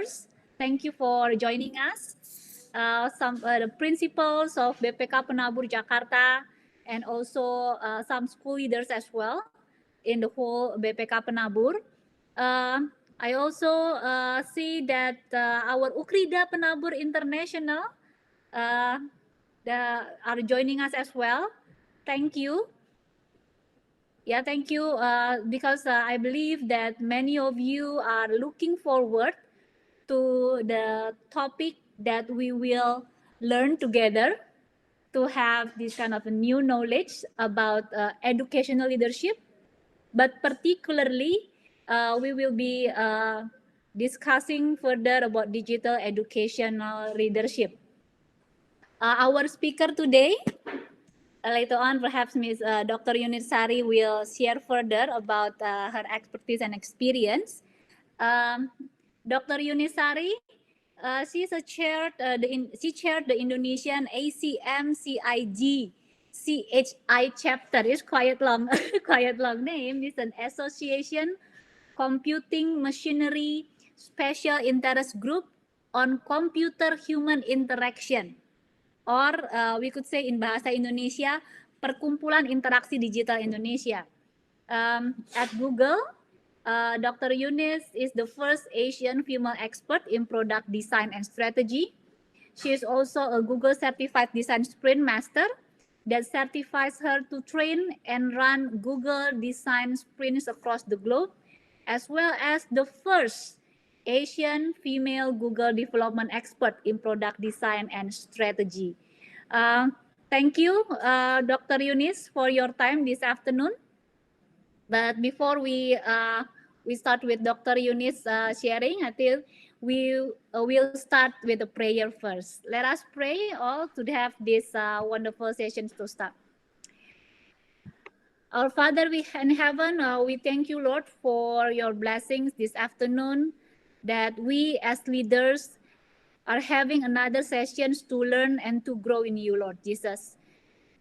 members. Thank you for joining us. Some the principals of BPK Penabur Jakarta and also some school leaders as well in the whole BPK Penabur. I also see that our Ukrida Penabur International are joining us as well. Thank you. Yeah, thank you. Because I believe that many of you are looking forward to the topic that we will learn together to have this kind of a new knowledge about educational leadership. But particularly, we will be discussing further about digital educational leadership. Our speaker today, later on, perhaps Ms. Dr. Yunisari will share further about her expertise and experience. Dr. Yunisari, she chaired the Indonesian ACM CIG CHI chapter. It's quite long, quite long name. It's an association computing machinery special interest group on computer human interaction, or we could say in bahasa Indonesia, Perkumpulan Interaksi Digital Indonesia. At Google, Dr. Yunis is the first Asian female expert in product design and strategy. She is also a Google Certified Design Sprint Master that certifies her to train and run Google Design Sprints across the globe, as well as the first Asian female Google development expert in product design and strategy. Thank you, Dr. Yunis, for your time this afternoon. But before we start with Dr. Yunis sharing, I think we will start with a prayer first. Let us pray all to have this wonderful session to start. Our Father in heaven, we thank you, Lord, for your blessings this afternoon, that we as leaders are having another sessions to learn and to grow in you, Lord Jesus.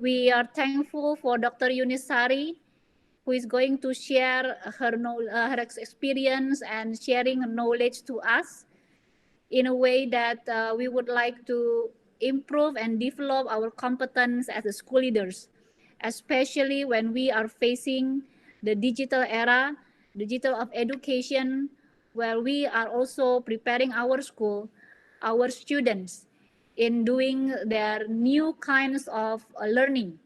We are thankful for Dr. Yunisari, who is going to share her experience and sharing knowledge to us in a way that we would like to improve and develop our competence as a school leaders, especially when we are facing the digital era, digital of education, where we are also preparing our school, our students in doing their new kinds of learning,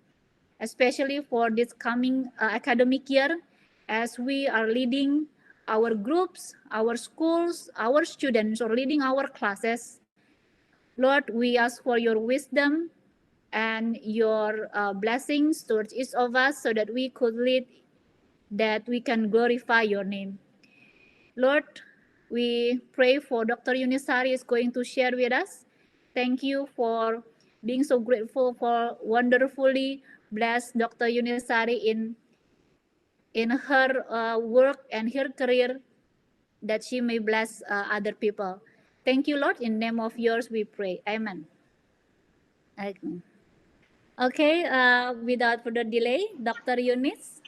especially for this coming academic year, as we are leading our groups, our schools, our students, or leading our classes. Lord, we ask for your wisdom and your blessings towards each of us so that we could lead, that we can glorify your name. Lord, we pray for Dr. Yunisari is going to share with us. Thank you for being so grateful for wonderfully bless Dr. Yunisari in her work and her career, that she may bless other people. Thank you, Lord. In the name of yours we pray. Amen. Okay, without further delay, Dr. Yunis,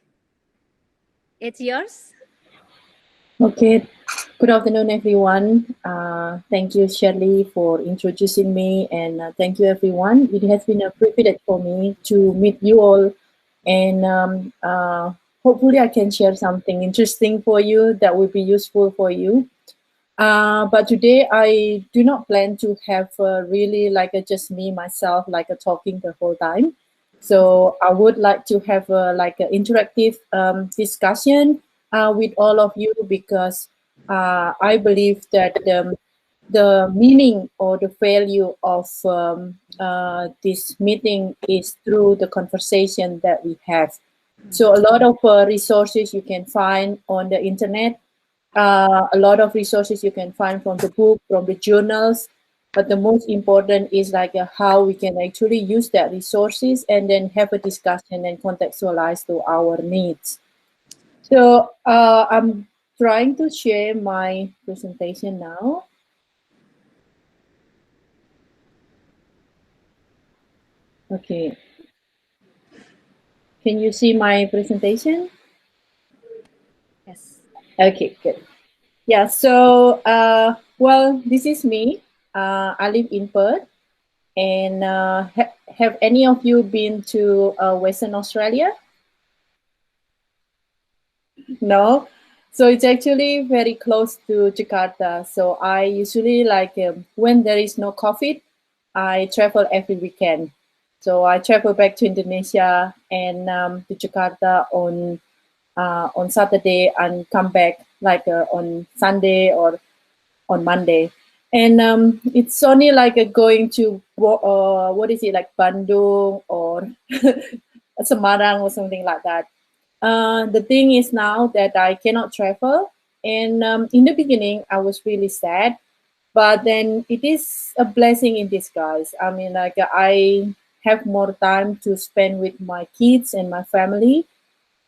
it's yours. Okay, good afternoon, everyone. Thank you, Shirley, for introducing me, and thank you, everyone. It has been a privilege for me to meet you all, and hopefully I can share something interesting for you that will be useful for you. But today I do not plan to have really like just me, myself, like talking the whole time. So I would like to have like an interactive discussion with all of you, because I believe that the meaning or the value of this meeting is through the conversation that we have. So a lot of resources you can find on the internet, a lot of resources you can find from the book, from the journals, but the most important is like how we can actually use that resources and then have a discussion and contextualize to our needs. So I'm trying to share my presentation now. Okay. Can you see my presentation? Yes. Okay, good. Yeah, so Well, this is me. I live in Perth. And have any of you been to Western Australia? No. So it's actually very close to Jakarta. So I usually like when there is no COVID, I travel every weekend. So I travel back to Indonesia and to Jakarta on Saturday and come back like on Sunday or on Monday. And it's only like going to what is it, like Bandung or Semarang or something like that. The thing is now that I cannot travel, and in the beginning I was really sad, but then it is a blessing in disguise. I mean, like I have more time to spend with my kids and my family,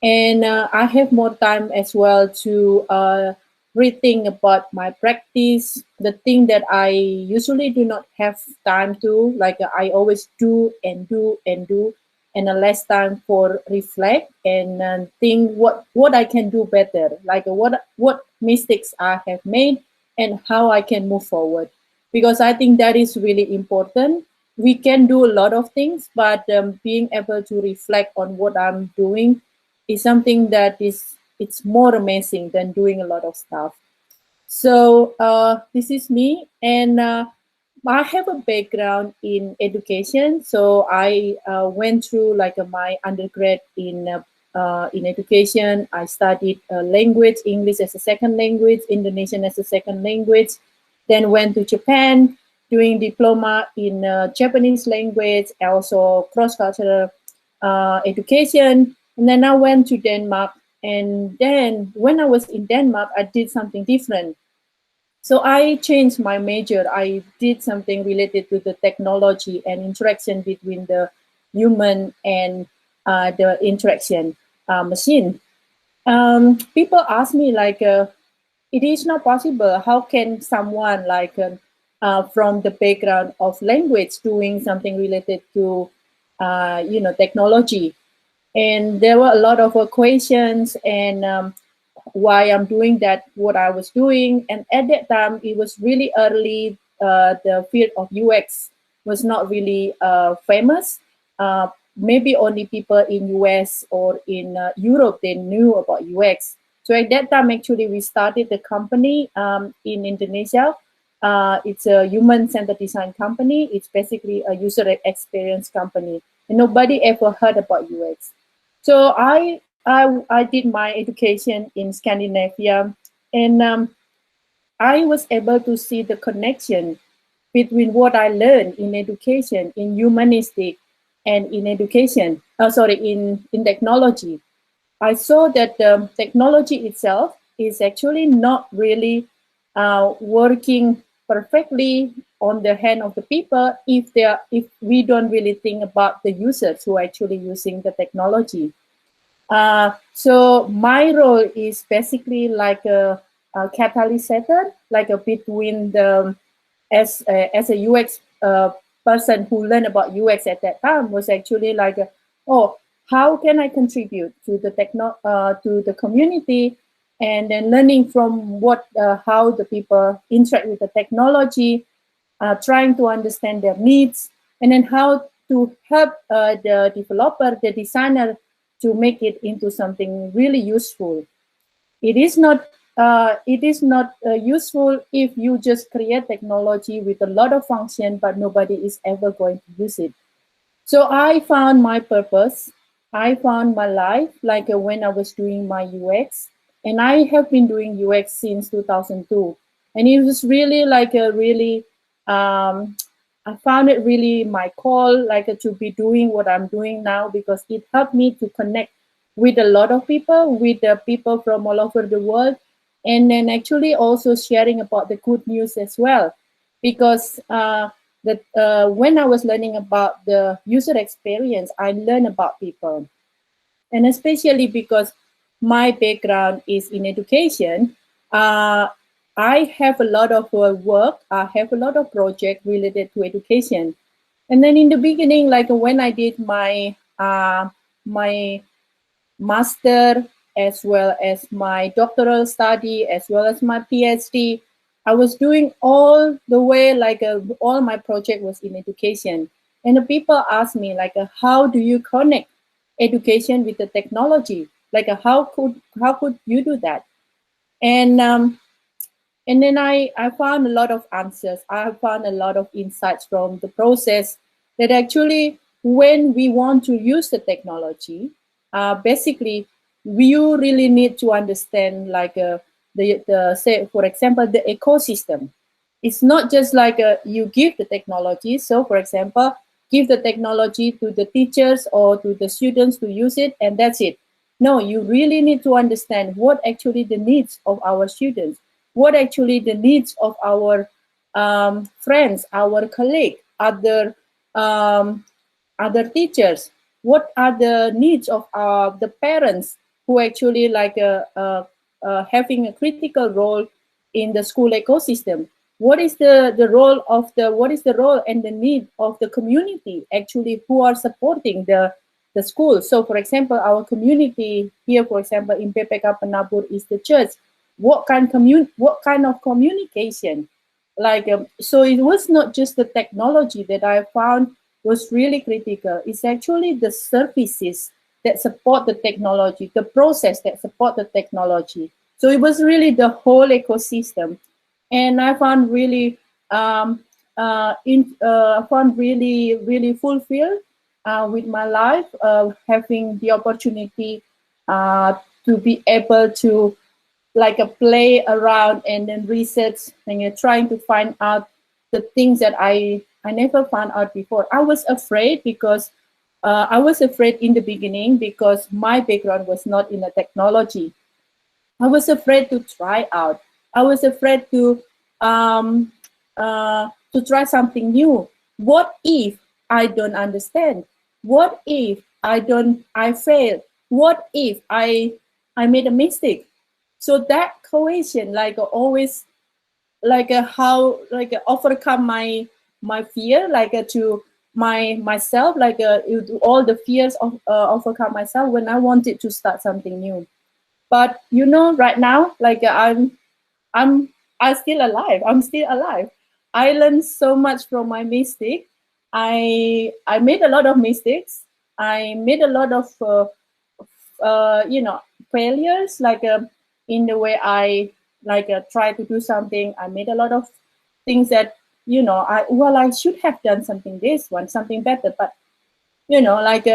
and I have more time as well to rethink about my practice, the thing that I usually do not have time to, like I always do and do and do, and less time for reflect and think what I can do better, like what mistakes I have made and how I can move forward, because I think that is really important. We can do a lot of things, but being able to reflect on what I'm doing is something that is it's more amazing than doing a lot of stuff. So this is me, and I have a background in education. So I went through like my undergrad in education. I studied language, English as a second language, Indonesian as a second language. Then went to Japan, doing diploma in Japanese language, also cross cultural education. And then I went to Denmark. And then when I was in Denmark, I did something different. So I changed my major. I did something related to the technology and interaction between the human and the interaction machine. People ask me like, it is not possible. How can someone like from the background of language doing something related to technology? And there were a lot of equations and why I'm doing that, what I was doing. And at that time, it was really early. The field of UX was not really famous. Maybe only people in US or in Europe, they knew about UX. So at that time, actually, we started the company in Indonesia. It's a human-centered design company. It's basically a user experience company. And nobody ever heard about UX. So I did my education in Scandinavia, and I was able to see the connection between what I learned in education, in humanistic, and in education. In technology. I saw that technology itself is actually not really working perfectly on the hand of the people if we don't really think about the users who are actually using the technology. So my role is basically like a catalyst, like a between the as a UX person who learned about UX at that time was actually like, oh, how can I contribute to the to the community, and then learning from what how the people interact with the technology, trying to understand their needs, and then how to help the developer, the designer, to make it into something really useful. It is not useful if you just create technology with a lot of function, but nobody is ever going to use it. So I found my purpose. I found my life like when I was doing my UX, and I have been doing UX since 2002. And it was really like a really, I found it really my call, like to be doing what I'm doing now, because it helped me to connect with a lot of people, with the people from all over the world, and then actually also sharing about the good news as well, because that when I was learning about the user experience, I learned about people. And especially because my background is in education, uh, I have a lot of work, I have a lot of projects related to education. And then in the beginning, like when I did my master as well as my doctoral study as well as my PhD, I was doing all the way, like all my project was in education. And the people asked me, like, how do you connect education with the technology? Like, how could you do that? And and then I found a lot of answers. I found a lot of insights from the process that actually, when we want to use the technology, basically, you really need to understand, like, the say, for example, the ecosystem. It's not just like you give the technology. So, for example, give the technology to the teachers or to the students to use it, and that's it. No, you really need to understand what actually the needs of our students, what actually the needs of our friends, our colleague, um, other teachers, what are the needs of the parents who actually like having a critical role in the school ecosystem. What is the role of what is the role and the need of the community actually who are supporting the school? So, for example, our community here, for example, in PPK Penabur is the church. What kind of communication? Like, so it was not just the technology that I found was really critical. It's actually the services that support the technology, the process that support the technology. So it was really the whole ecosystem, and I found really found really fulfilled with my life, having the opportunity to be able to like a play around and then research and you're trying to find out the things that I never found out before. I was afraid because I was afraid in the beginning because my background was not in the technology. I was afraid to try out. I was afraid to try something new. What if I don't understand? What if I fail? What if I made a mistake? So that question, like always, like how like overcome my fear, like to myself, like all the fears of overcome myself when I wanted to start something new. But you know, right now, like I'm I'm still alive. I'm still alive. I learned so much from my mistake. I made a lot of mistakes. I made a lot of you know, failures, like in the way I like try to do something. I made a lot of things that, you know, I should have done something this one, something better, but you know, like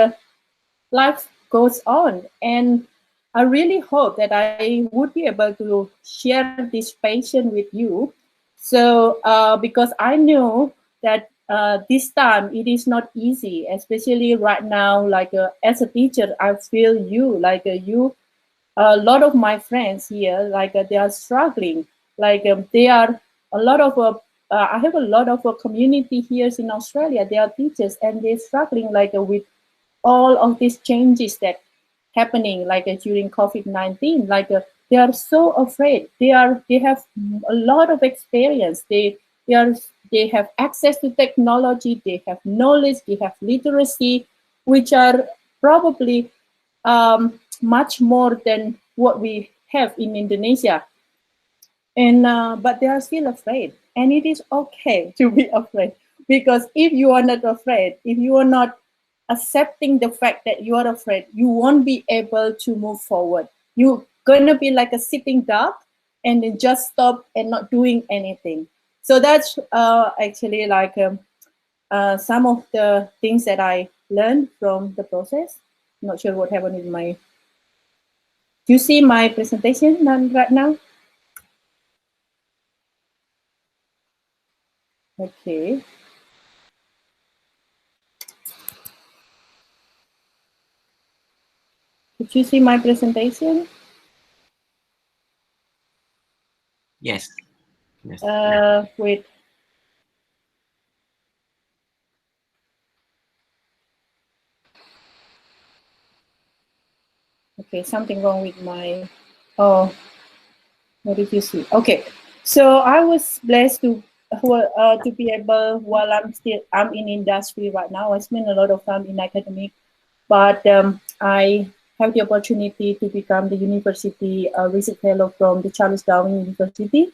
life goes on. And I really hope that I would be able to share this passion with you. So, because I know that this time it is not easy, especially right now, like as a teacher, I feel you, like a lot of my friends here, like they are struggling, like they are a lot of, I have a lot of community here in Australia, they are teachers and they're struggling like with all of these changes that happening like during COVID-19, like they are so afraid. They have a lot of experience. They are they have access to technology. They have knowledge. They have literacy, which are probably much more than what we have in Indonesia. And but they are still afraid, and it is okay to be afraid, because if you are not afraid, if you are not accepting the fact that you are afraid, you won't be able to move forward. You're gonna be like a sitting duck and then just stop and not doing anything. So that's actually like some of the things that I learned from the process. Not sure what happened with my. Do you see my presentation right now? Okay. Did you see my presentation? Yes. Yes. Wait. Okay, something wrong with my. Oh, what did you see? Okay, so I was blessed to be able, while I'm in industry right now. I spend a lot of time in academic, but I have the opportunity to become the university research fellow from the Charles Darwin University.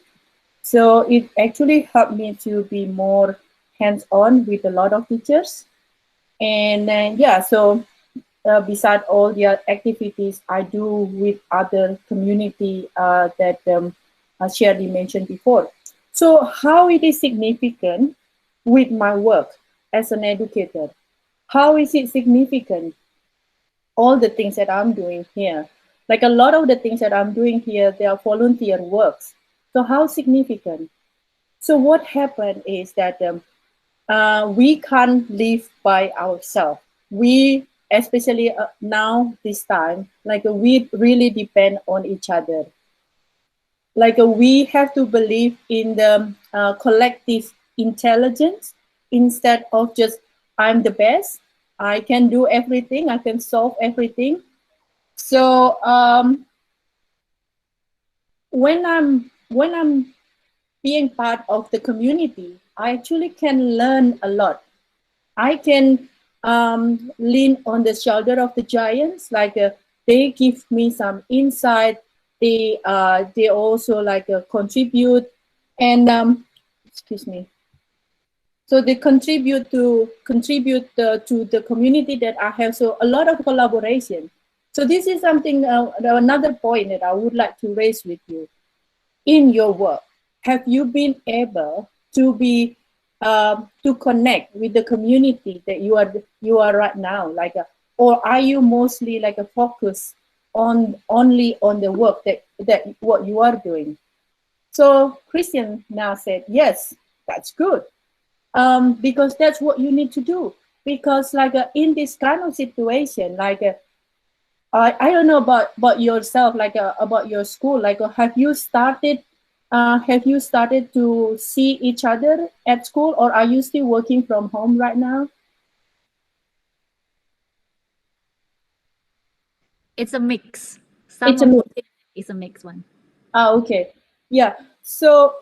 So it actually helped me to be more hands-on with a lot of teachers. And then, yeah, so beside all the activities I do with other community that Shirley mentioned before. So how it is significant with my work as an educator? How is it significant? All the things that I'm doing here, like a lot of the things that I'm doing here, they are volunteer works. So how significant? So what happened is that we can't live by ourselves. We, especially now, this time, like we really depend on each other. Like we have to believe in the collective intelligence instead of just, I'm the best, I can do everything, I can solve everything. So when I'm being part of the community, I actually can learn a lot. I can lean on the shoulder of the giants. Like they give me some insight. They also like contribute, and excuse me. So they contribute to the community that I have. So a lot of collaboration. So this is something another point that I would like to raise with you. In your work, have you been able to be to connect with the community that you are right now, like or are you mostly like a focus on only on the work that what you are doing? So Christian now said yes, that's good, because that's what you need to do, because like in this kind of situation, like I don't know about yourself, like about your school. Like, have you started to see each other at school, or are you still working from home right now? It's a mix. Some It's a of mix. it is a mixed one. Ah, okay. Yeah. So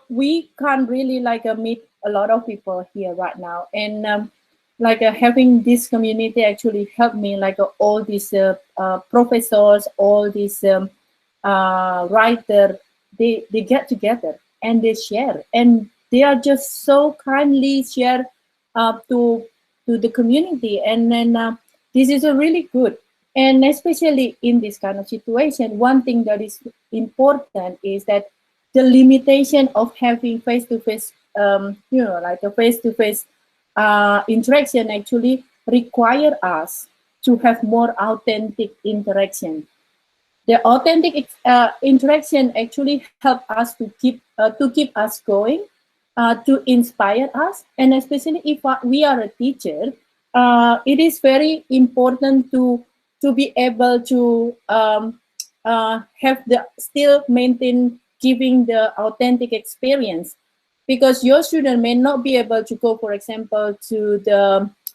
we can't really like meet a lot of people here right now, and like having this community actually helped me. Like all these professors, all these writer, they get together and they share, and they are just so kindly share to the community, and then this is a really good. And especially in this kind of situation, one thing that is important is that the limitation of having face-to-face, like a face-to-face interaction actually require us to have more authentic interaction. The authentic interaction actually help us to keep us going, to inspire us, and especially if we are a teacher, it is very important to be able to have the still maintain giving the authentic experience, because your student may not be able to go, for example,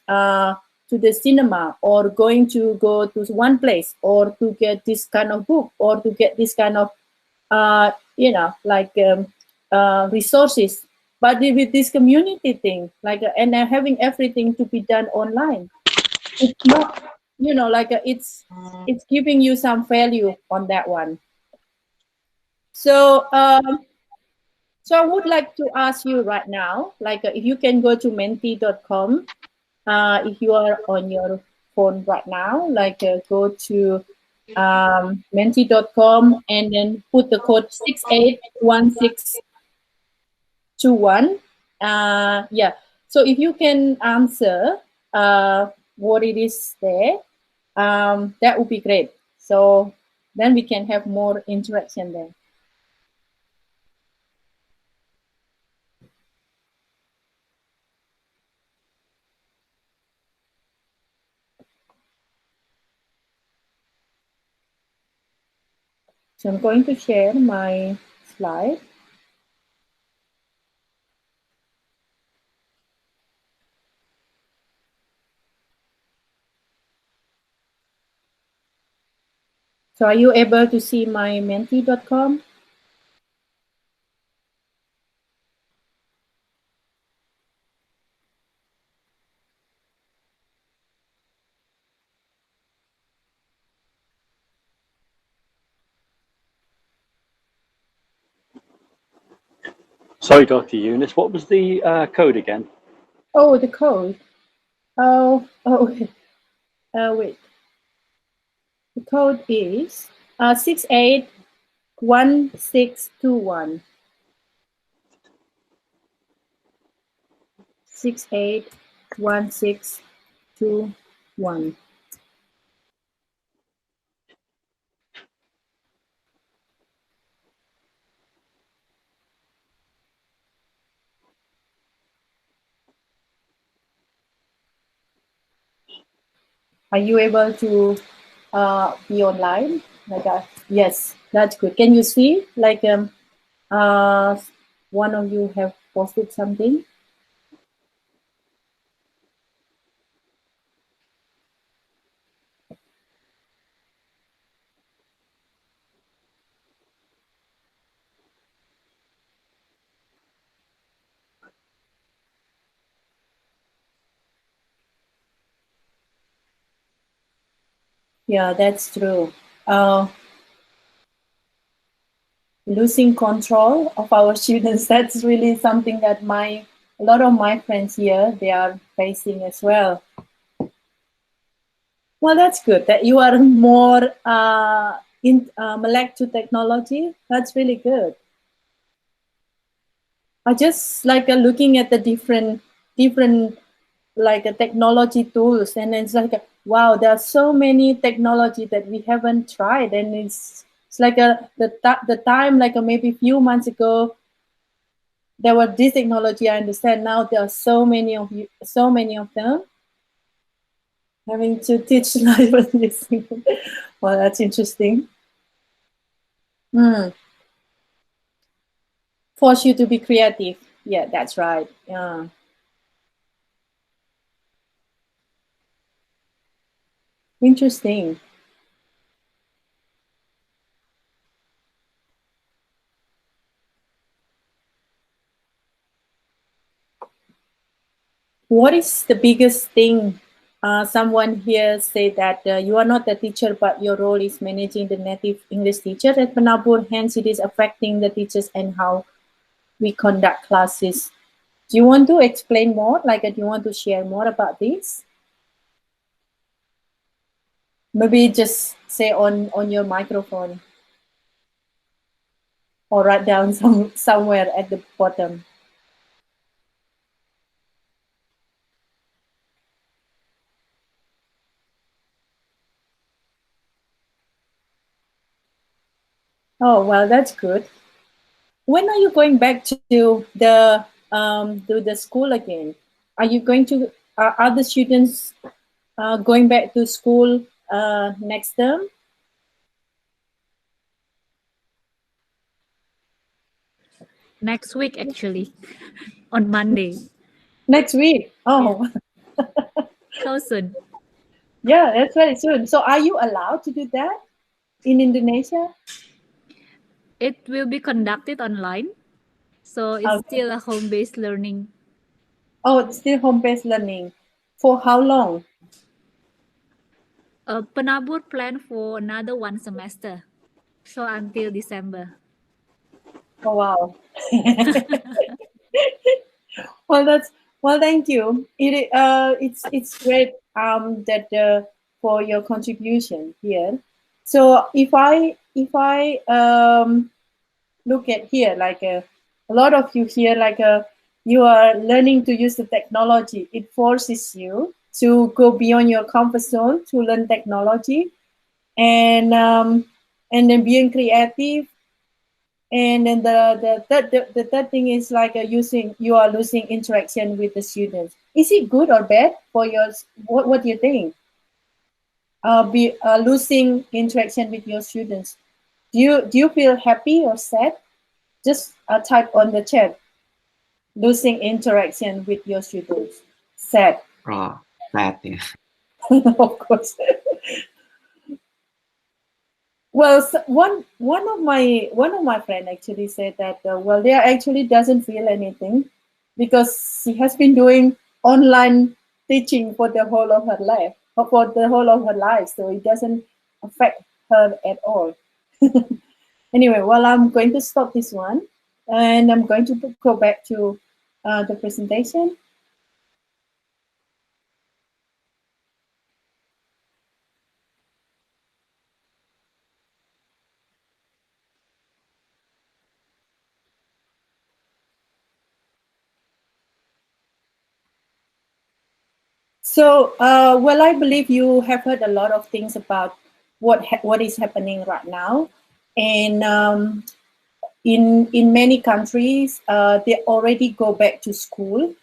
uh, to the cinema, or going to go to one place, or to get this kind of book, or to get this kind of like resources. But with this community thing, like and having everything to be done online, it's not, like it's giving you some value on that one. So so I would like to ask you right now, like if you can go to menti.com, if you are on your phone right now, like go to menti.com and then put the code 681621. Yeah. So if you can answer what it is there, that would be great. So then we can have more interaction there. So I'm going to share my slide. So are you able to see my menti.com? Sorry, Dr. Eunice, what was the code again? Oh, the code. Oh, wait. The code is 681621. 681621. Are you able to be online? Like yes, that's good. Can you see? Like one of you have posted something. Yeah, that's true. Losing control of our students, that's really something that a lot of my friends here, they are facing as well. Well, that's good that you are more elect to technology. That's really good. I just like looking at the different like technology tools, and it's like wow, there are so many technology that we haven't tried, and it's like the time like maybe a few months ago there were this technology. I understand now there are so many of them having to teach live using. Well, that's interesting. Force you to be creative. Yeah, that's right. Yeah. Interesting. What is the biggest thing? Someone here said that you are not the teacher, but your role is managing the native English teacher at Penabur. Hence, it is affecting the teachers and how we conduct classes. Do you want to explain more? Like, do you want to share more about this? Maybe just say on your microphone or write down somewhere at the bottom. Oh, well, that's good. When are you going back to the school again? Are you going to? Are the students going back to school next term? Next week, actually, on Monday. Next week. Oh, So soon. yeah, that's very soon. So, are you allowed to do that in Indonesia? It will be conducted online, so it's Okay. still a home-based learning. Oh, it's still home-based learning. For how long? Penabur planned for another 1 semester, so until December. Oh, wow. Well, thank you. It's great that for your contribution here. So if I look at here, like a lot of you here, like you are learning to use the technology. It forces you to go beyond your comfort zone to learn technology, and then being creative. And then the third thing is like you are losing interaction with the students. Is it good or bad for your? What do you think? Be losing interaction with your students. Do you feel happy or sad? Just type on the chat. Losing interaction with your students. Sad. Oh, that, yeah. Of course. Well, one of my friend actually said that well, they actually doesn't feel anything because she has been doing online teaching for the whole of her life, so it doesn't affect her at all. Anyway, well, I'm going to stop this one. And I'm going to go back to the presentation. So, well, I believe you have heard a lot of things about what is happening right now, and in many countries, they already go back to school.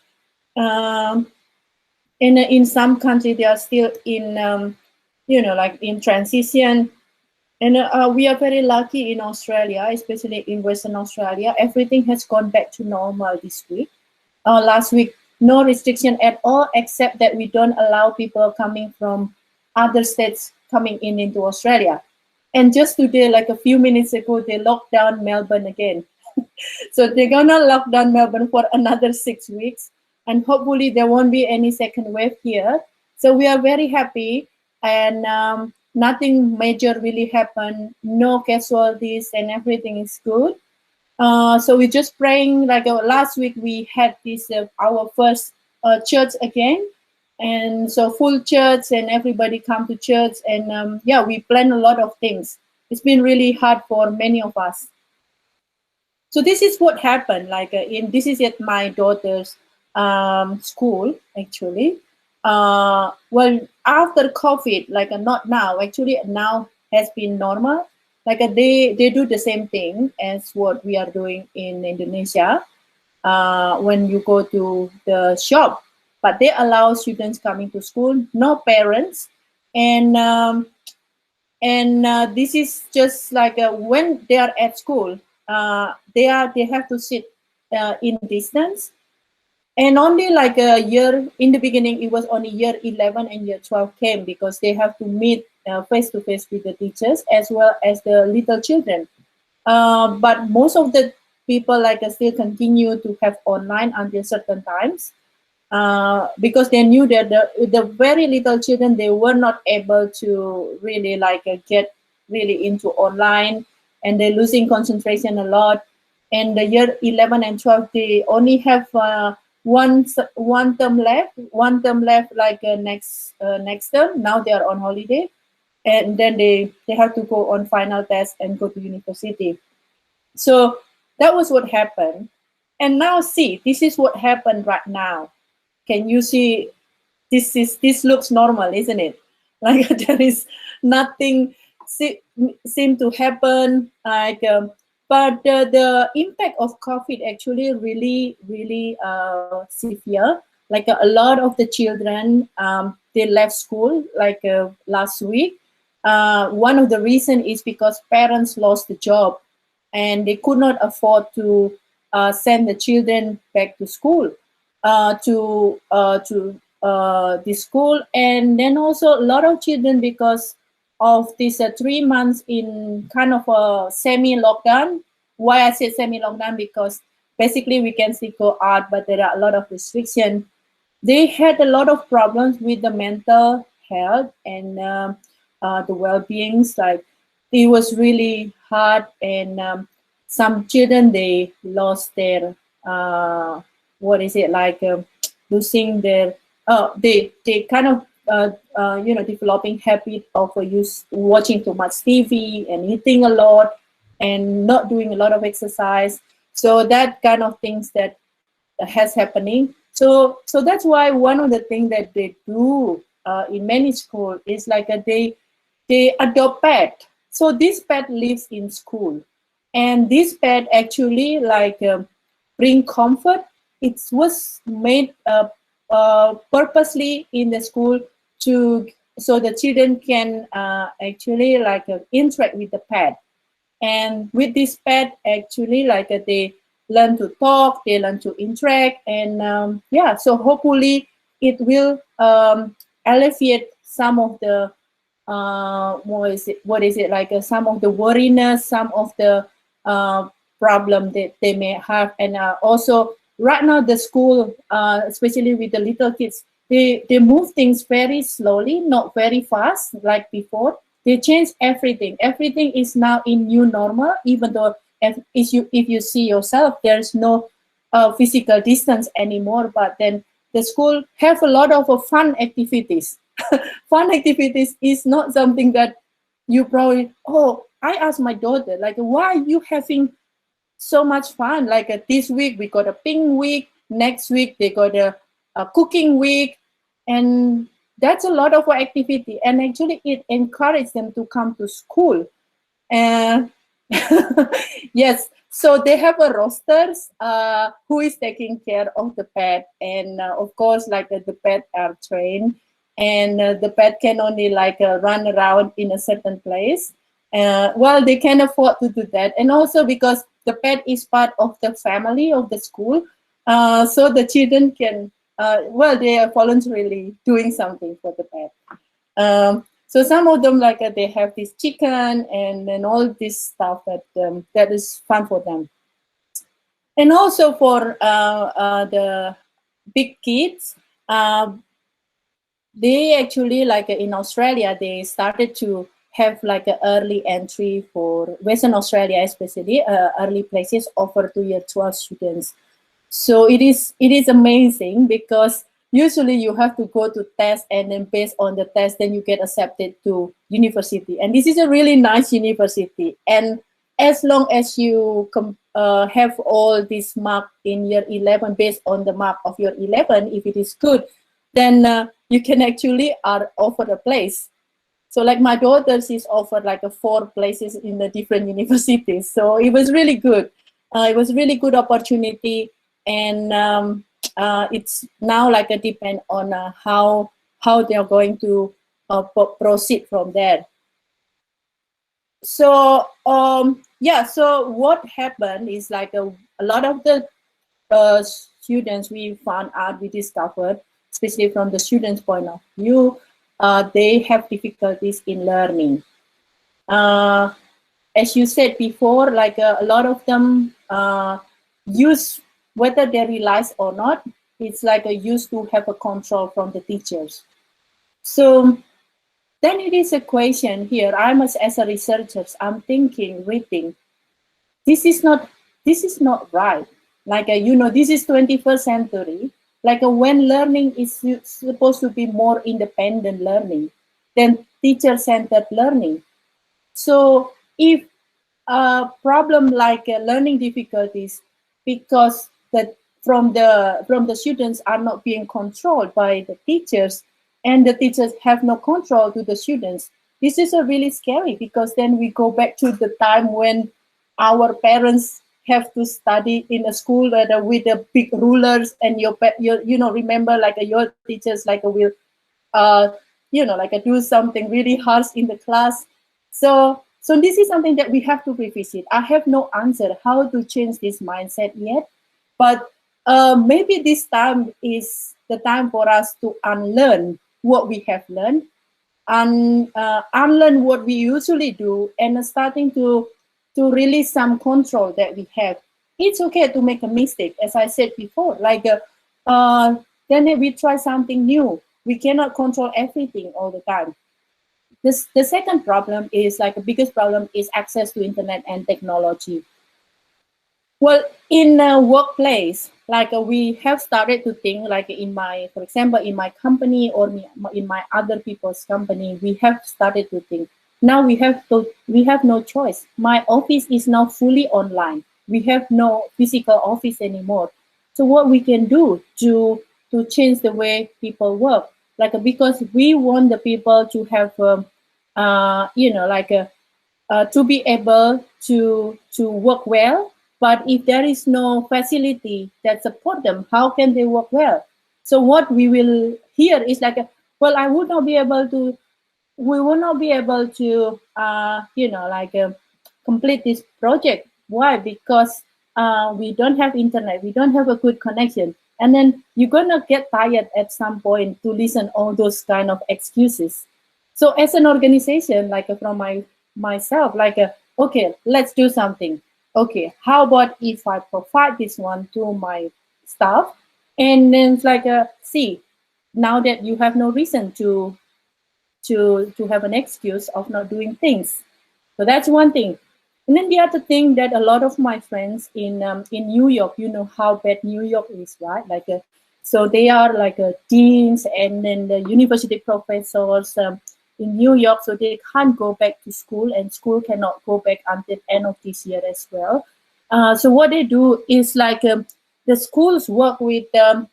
In some countries, they are still in, like in transition. And we are very lucky in Australia, especially in Western Australia. Everything has gone back to normal this week. Last week, no restriction at all, except that we don't allow people coming from other states coming into Australia. And just today, like a few minutes ago, they locked down Melbourne again. So they're gonna lock down Melbourne for another 6 weeks, and hopefully there won't be any second wave here. So we are very happy, and nothing major really happened, no casualties, and everything is good. So we're just praying. Like last week, we had this our first church again, and so full church, and everybody come to church, and yeah, we plan a lot of things. It's been really hard for many of us. So this is what happened. Like this is at my daughter's school actually. Well, after COVID, like not now. Actually, now has been normal. Like they do the same thing as what we are doing in Indonesia. When you go to the shop, but they allow students coming to school, no parents, and this is just like when they are at school, they have to sit in distance, and only like a year in the beginning, it was only year 11 and year 12 came because they have to meet face to face with the teachers as well as the little children. But most of the people like still continue to have online until certain times. Because they knew that the very little children, they were not able to really like get really into online, and they're losing concentration a lot. And the year 11 and 12, they only have one term left like next term. Now they are on holiday, and then they have to go on final test and go to university. So that was what happened. And now see, this is what happened right now. Can you see? This looks normal, isn't it? Like there is nothing seem to happen. Like, but the impact of COVID actually really severe. Like a lot of the children, they left school like last week. One of the reason is because parents lost the job, and they could not afford to send the children back to school. To the school, and then also a lot of children, because of this 3 months in kind of a semi-lockdown. Why I say semi-lockdown? Because basically we can still go out, but there are a lot of restrictions. They had a lot of problems with the mental health and the well-beings. Like it was really hard, and some children, they lost their what is it like losing their they kind of developing habit of watching too much TV and eating a lot and not doing a lot of exercise. So that kind of things that has happening. So that's why one of the things that they do in many schools is like they adopt pet. So this pet lives in school, and this pet actually like bring comfort. It was made purposely in the school so the children can actually like interact with the pet. And with this pet, actually like they learn to talk, they learn to interact, and yeah, so hopefully it will alleviate some of the what is it like some of the worriness, some of the problem that they may have. And also right now the school, especially with the little kids, they move things very slowly, not very fast like before. They change everything. Everything is now in new normal, even though if you see yourself, there's no physical distance anymore, but then the school have a lot of fun activities. Fun activities is not something that you probably, oh, I asked my daughter, like, why are you having so much fun? Like this week we got a pink week, next week they got a cooking week, and that's a lot of activity, and actually it encouraged them to come to school. And yes, so they have a rosters who is taking care of the pet, and of course, like the pet are trained, and the pet can only like run around in a certain place. Well, they can afford to do that, and also because the pet is part of the family of the school, so the children can, well, they are voluntarily doing something for the pet. So some of them, like they have this chicken and all this stuff that that is fun for them. And also for the big kids, they actually, like in Australia, they started to have like an early entry for Western Australia, especially early places offer to year 12 students. So it is amazing because usually you have to go to test, and then based on the test, then you get accepted to university. And this is a really nice university. And as long as you have all this mark in year 11, based on the mark of year 11, if it is good, then you can actually are offered a place. So like my daughters is offered like 4 places in the different universities. So it was really good. It was really good opportunity. And it's now like a depend on how they are going to proceed from there. So yeah, so what happened is like a lot of the students we found out, we discovered, especially from the students' point of view, they have difficulties in learning. As you said before, like a lot of them use, whether they realize or not, it's like a used to have a control from the teachers. So then it is a question here. I'm as a researcher, I'm thinking, reading, this is not right. Like you know, this is 21st century. Like when learning is supposed to be more independent learning than teacher-centered learning. So if a problem like learning difficulties because from the students are not being controlled by the teachers, and the teachers have no control to the students, this is a really scary, because then we go back to the time when our parents have to study in a school with the big rulers, and your you know, remember like your teachers like will you know, like do something really harsh in the class. So this is something that we have to revisit. I have no answer how to change this mindset yet, but maybe this time is the time for us to unlearn what we have learned, and unlearn what we usually do, and starting to release some control that we have. It's okay to make a mistake, as I said before. Like then we try something new. We cannot control everything all the time. The second problem is, like the biggest problem is access to internet and technology. Well, in a workplace, like we have started to think, like in my, for example, in my company or in my other people's company, we have started to think, now we have no choice. My office is now fully online. We have no physical office anymore. So what we can do to change the way people work, like because we want the people to have, you know, like to be able to work well. But if there is no facility that support them, how can they work well? So what we will hear is like, well, we will not be able to, you know, like complete this project. Why? Because we don't have internet, we don't have a good connection. And then you're gonna get tired at some point to listen all those kind of excuses. So as an organization, like from myself, like, okay, let's do something. Okay, how about if I provide this one to my staff, and then it's like, see, now that you have no reason to have an excuse of not doing things. So that's one thing. And then the other thing that a lot of my friends in New York, you know how bad New York is, right? Like so they are like deans and then the university professors in New York, so they can't go back to school, and school cannot go back until end of this year as well. So what they do is like the schools work with the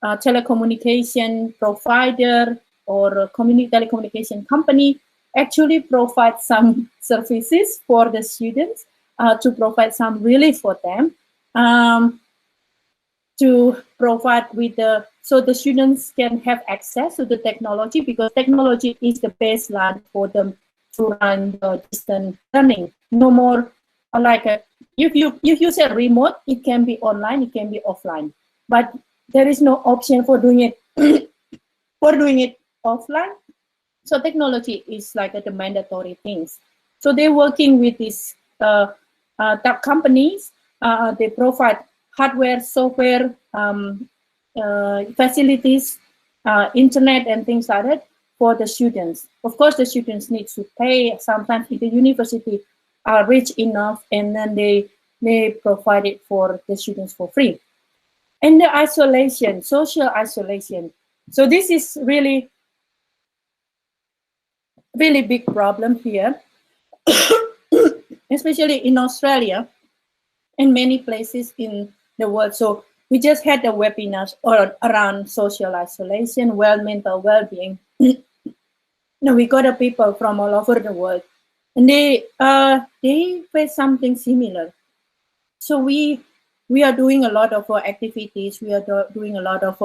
telecommunication provider or a telecommunication company, actually provide some services for the students to provide some relief for them, to provide with so the students can have access to the technology, because technology is the baseline for them to run the distance learning. No more like if you say remote, it can be online, it can be offline, but there is no option for doing it offline. So technology is like the mandatory things. So they're working with these tech companies. They provide hardware, software, facilities, internet, and things like that for the students. Of course, the students need to pay. Sometimes if the university are rich enough, and then they provide it for the students for free. And the isolation, social isolation. So this is really big problem here, especially in Australia and many places in the world. So we just had a webinar around social isolation, mental well-being. Now we got people from all over the world, and they face something similar. So we are doing a lot of activities. We are doing a lot of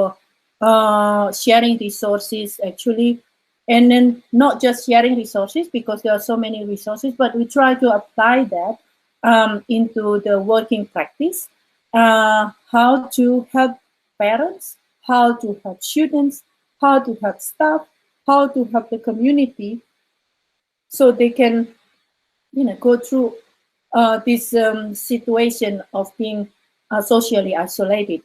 sharing resources actually, and then not just sharing resources because there are so many resources, but we try to apply that into the working practice. How to help parents, how to help students, how to help staff, how to help the community, so they can, go through this situation of being socially isolated.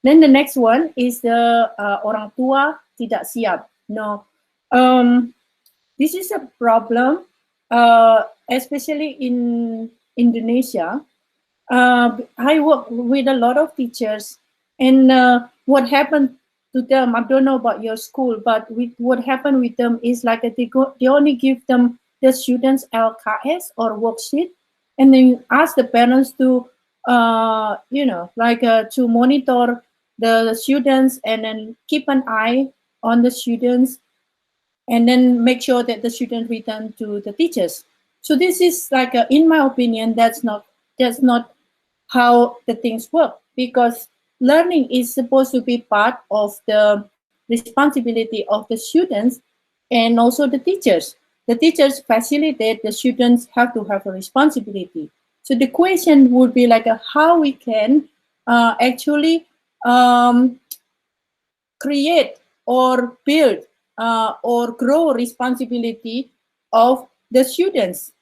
Then the next one is the orang tua tidak siap. No, this is a problem, especially in Indonesia. I work with a lot of teachers, and what happened to them, I don't know about your school, but what happened with them is like they only give them the students LKS or worksheet, and then ask the parents to, to monitor the students and then keep an eye on the students, and then make sure that the students return to the teachers. So this is like, in my opinion, that's not how the things work, because learning is supposed to be part of the responsibility of the students and also the teachers. The teachers facilitate, the students have to have a responsibility. So the question would be like how we can actually create or build or grow responsibility of the students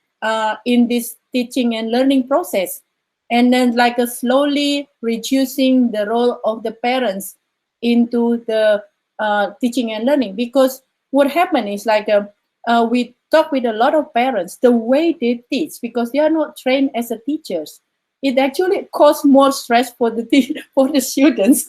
in this teaching and learning process, and then like slowly reducing the role of the parents into the teaching and learning. Because what happened is like we talk with a lot of parents, the way they teach, because they are not trained as a teachers, it actually causes more stress for the students.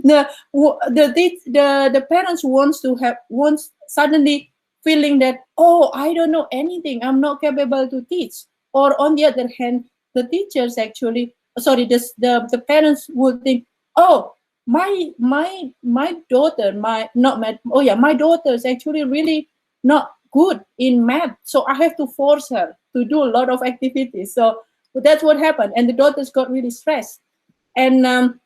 the parents wants suddenly feeling that, oh, I don't know anything, I'm not capable to teach. Or on the other hand, the teachers actually, the parents would think, oh, my daughter, my daughter is actually really not good in math, so I have to force her to do a lot of activities. So that's what happened, and the daughters got really stressed. And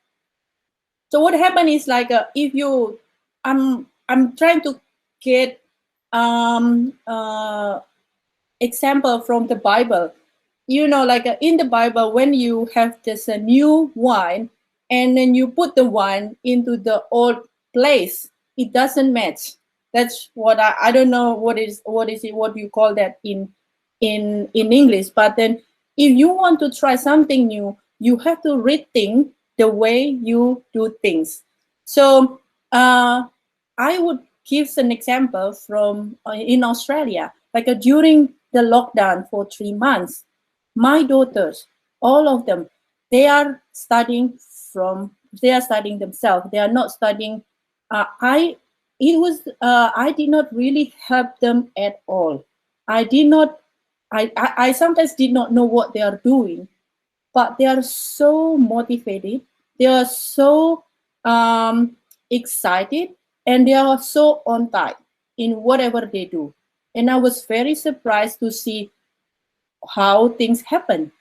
so what happened is like if you, I'm trying to get example from the Bible. Like in the Bible, when you have this new wine, and then you put the wine into the old place, it doesn't match. That's what I don't know what you call that in English. But then if you want to try something new, you have to rethink the way you do things. So I would give an example from in Australia. Like during the lockdown for 3 months, my daughters, all of them, they are studying themselves. They are not studying. I did not really help them at all. I sometimes did not know what they are doing, but they are so motivated. They are so excited, and they are so on time in whatever they do. And I was very surprised to see how things happen.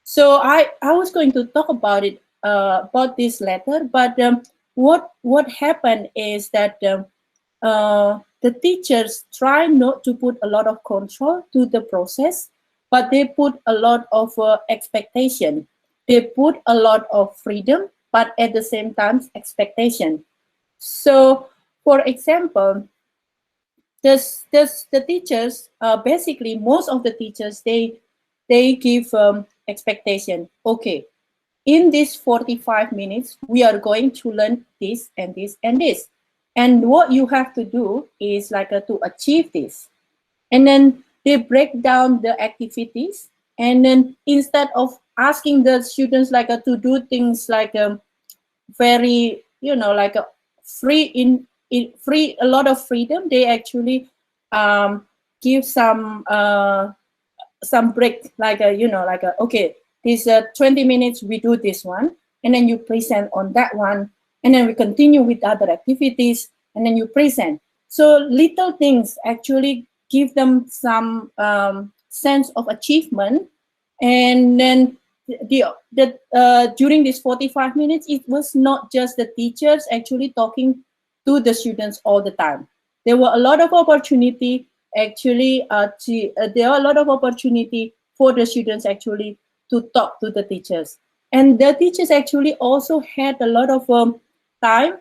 So I was going to talk about it, about this letter, but what happened is that the teachers try not to put a lot of control to the process, but they put a lot of expectation. They put a lot of freedom, but at the same time expectation. So, for example, the teachers, basically most of the teachers, they give expectation. Okay, in this 45 minutes, we are going to learn this and this and this. And what you have to do is like to achieve this. And then they break down the activities. And then instead of asking the students like to do things like very, like a free, a lot of freedom, they actually give some break, like okay, this 20 minutes we do this one, and then you present on that one, and then we continue with other activities, and then you present. So little things actually give them some sense of achievement. And then during this 45 minutes, it was not just the teachers actually talking to the students all the time. There were a lot of opportunity actually there are a lot of opportunity for the students actually to talk to the teachers. And the teachers actually also had a lot of time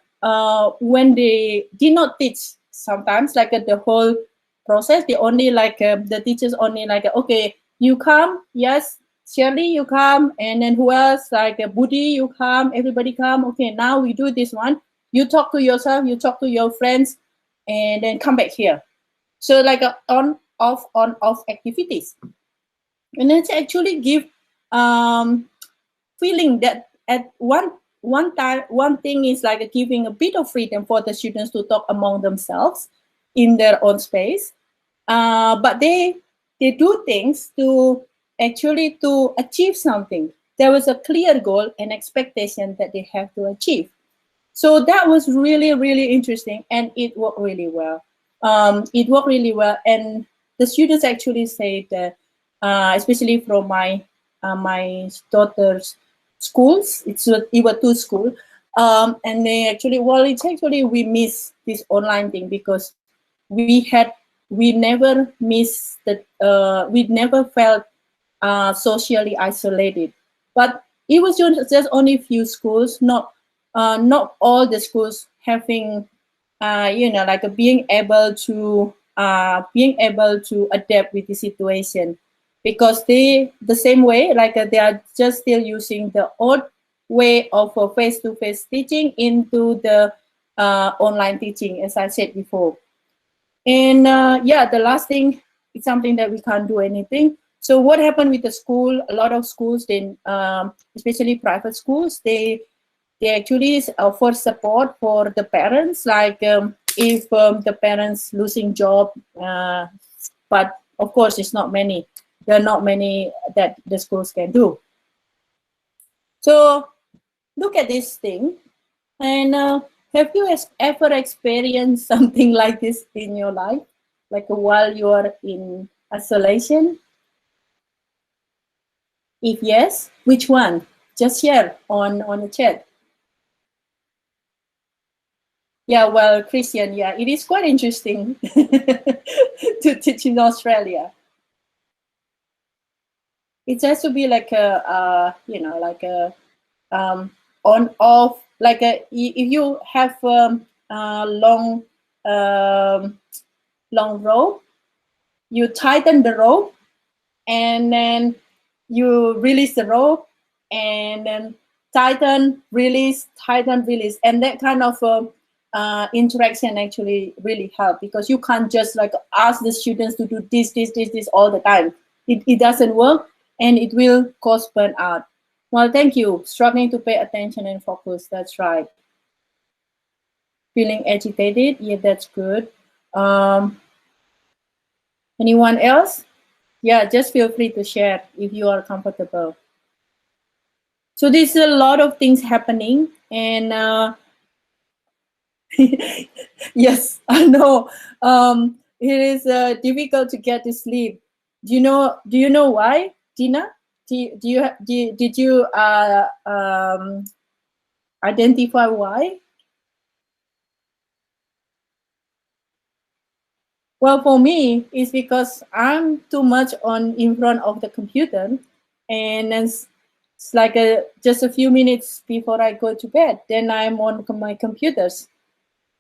when they did not teach. Sometimes like the whole process, they only like the teachers only like, okay, you come, yes, Shirley, you come, and then who else, like Budi, you come, everybody come. Okay, now we do this one. You talk to yourself, you talk to your friends, and then come back here. So like a on off activities. And it's actually give feeling that at one time, one thing is like giving a bit of freedom for the students to talk among themselves in their own space. But they do things to actually to achieve something. There was a clear goal and expectation that they have to achieve. So that was really, really interesting, and it worked really well. It worked really well, and the students actually said that, especially from my daughter's schools, it was two schools, and they actually, well, it's actually we miss this online thing because we never missed that, we never felt socially isolated. But it was just only few schools, not all the schools having like being able to adapt with the situation, because the same way, like they are just still using the old way of face-to-face teaching into the online teaching, as I said before. And yeah, the last thing is something that we can't do anything. So what happened with the school? A lot of schools, then especially private schools, they actually offer support for the parents, like if the parents losing job, but of course it's not many. There are not many that the schools can do. So look at this thing, and have you ever experienced something like this in your life, like while you are in isolation? If yes, which one? Just share on the chat. Yeah, well, Christian, yeah, it is quite interesting to teach in Australia. It has to be like a, like a on off, like if you have long rope, you tighten the rope, and then you release the rope, and then tighten, release, and that kind of interaction actually really help, because you can't just like ask the students to do this all the time. It doesn't work, and it will cause burnout. Well, thank you. Struggling to pay attention and focus. That's right. Feeling agitated. Yeah, that's good. Anyone else? Yeah, just feel free to share if you are comfortable. So there's a lot of things happening, and yes, I know. It is difficult to get to sleep. Do you know why, Tina? Did you identify why? Well, for me, it's because I'm too much in front of the computer, and it's like just a few minutes before I go to bed, then I'm on my computers.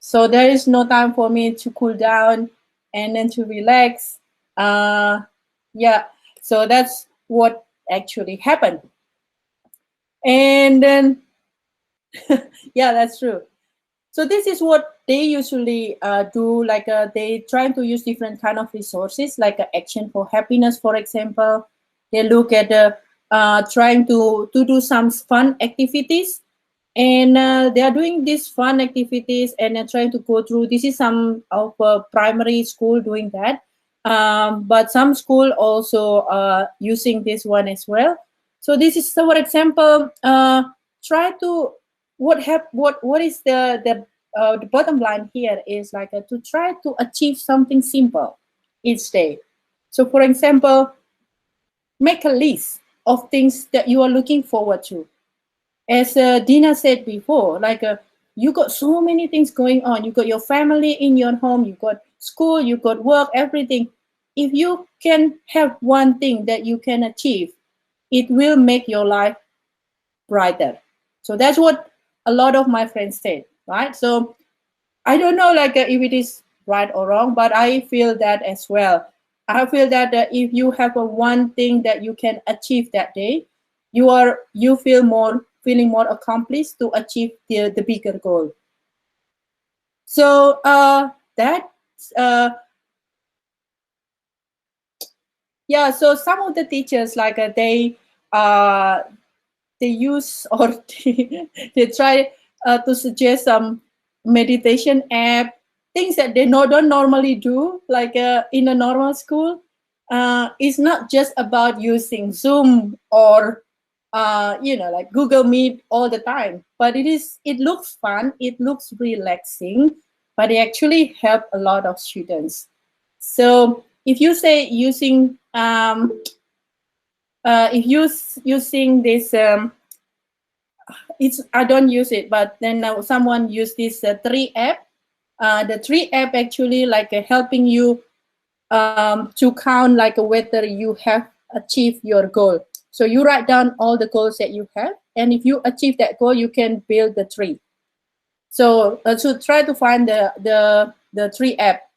So there is no time for me to cool down and then to relax. Yeah, so that's what actually happened. And then, yeah, that's true. So this is what they usually do. Like they try to use different kind of resources, like Action for Happiness, for example. They look at trying to do some fun activities, and they are doing these fun activities and trying to go through. This is some of primary school doing that, but some school also using this one as well. So this is, so for example, try to what is the bottom line here is like to try to achieve something simple each day. So for example, make a list of things that you are looking forward to. As Dina said before, like you got so many things going on. You got your family in your home, you got school, you got work, everything. If you can have one thing that you can achieve, it will make your life brighter. So that's what a lot of my friends said, right? So I don't know like if it is right or wrong, but I feel that as well. I feel that if you have a one thing that you can achieve that day, you feeling more accomplished to achieve the bigger goal. So that yeah. So some of the teachers like they use or they try to suggest some meditation app, things that they don't normally do, like in a normal school. It's not just about using Zoom or like Google Meet all the time, but it looks fun, it looks relaxing, but it actually help a lot of students. So if you say using if you using this I don't use it, but then now someone use this 3 app. The 3 app actually like helping you to count like whether you have achieved your goal. So you write down all the goals that you have, and if you achieve that goal, you can build the 3. So try to find the 3 app.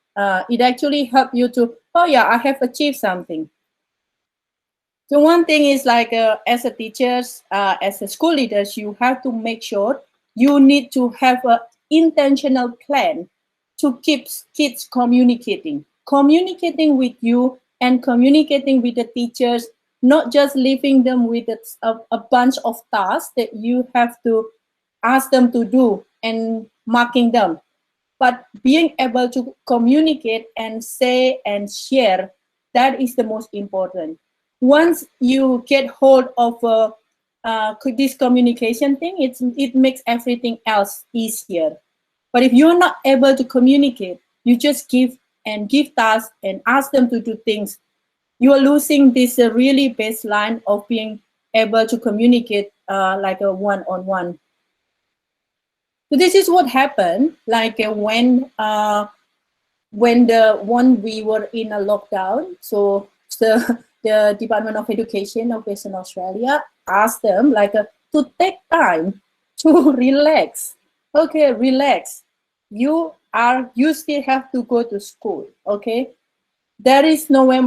It actually help you to, oh yeah, I have achieved something. So one thing is like as a teachers, as a school leaders, you have to make sure you need to have an intentional plan to keep kids communicating with you and communicating with the teachers, not just leaving them with a bunch of tasks that you have to ask them to do and marking them, but being able to communicate and say and share, that is the most important. Once you get hold of this communication thing, it makes everything else easier. But if you're not able to communicate, you just give tasks and ask them to do things, you are losing this really baseline of being able to communicate like a one-on-one. So this is what happened, like when we were in a lockdown. So the Department of Education of Western Australia asked them like to take time to relax. Okay, relax. You still have to go to school. Okay, there is no way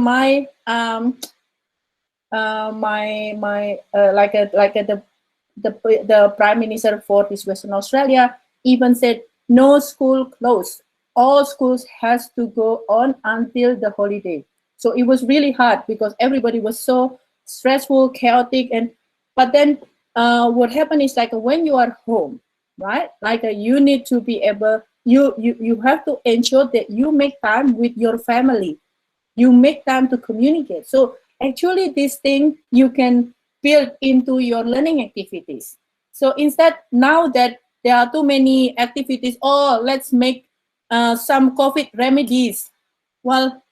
the Prime Minister for this Western Australia even said no school closed. All schools has to go on until the holiday. So it was really hard because everybody was so stressful, chaotic, and but then what happened is like when you are home, right? Like you need to be able, you have to ensure that you make time with your family. You make time to communicate. So actually, this thing you can build into your learning activities. So instead, now that there are too many activities, oh, let's make some COVID remedies. Well,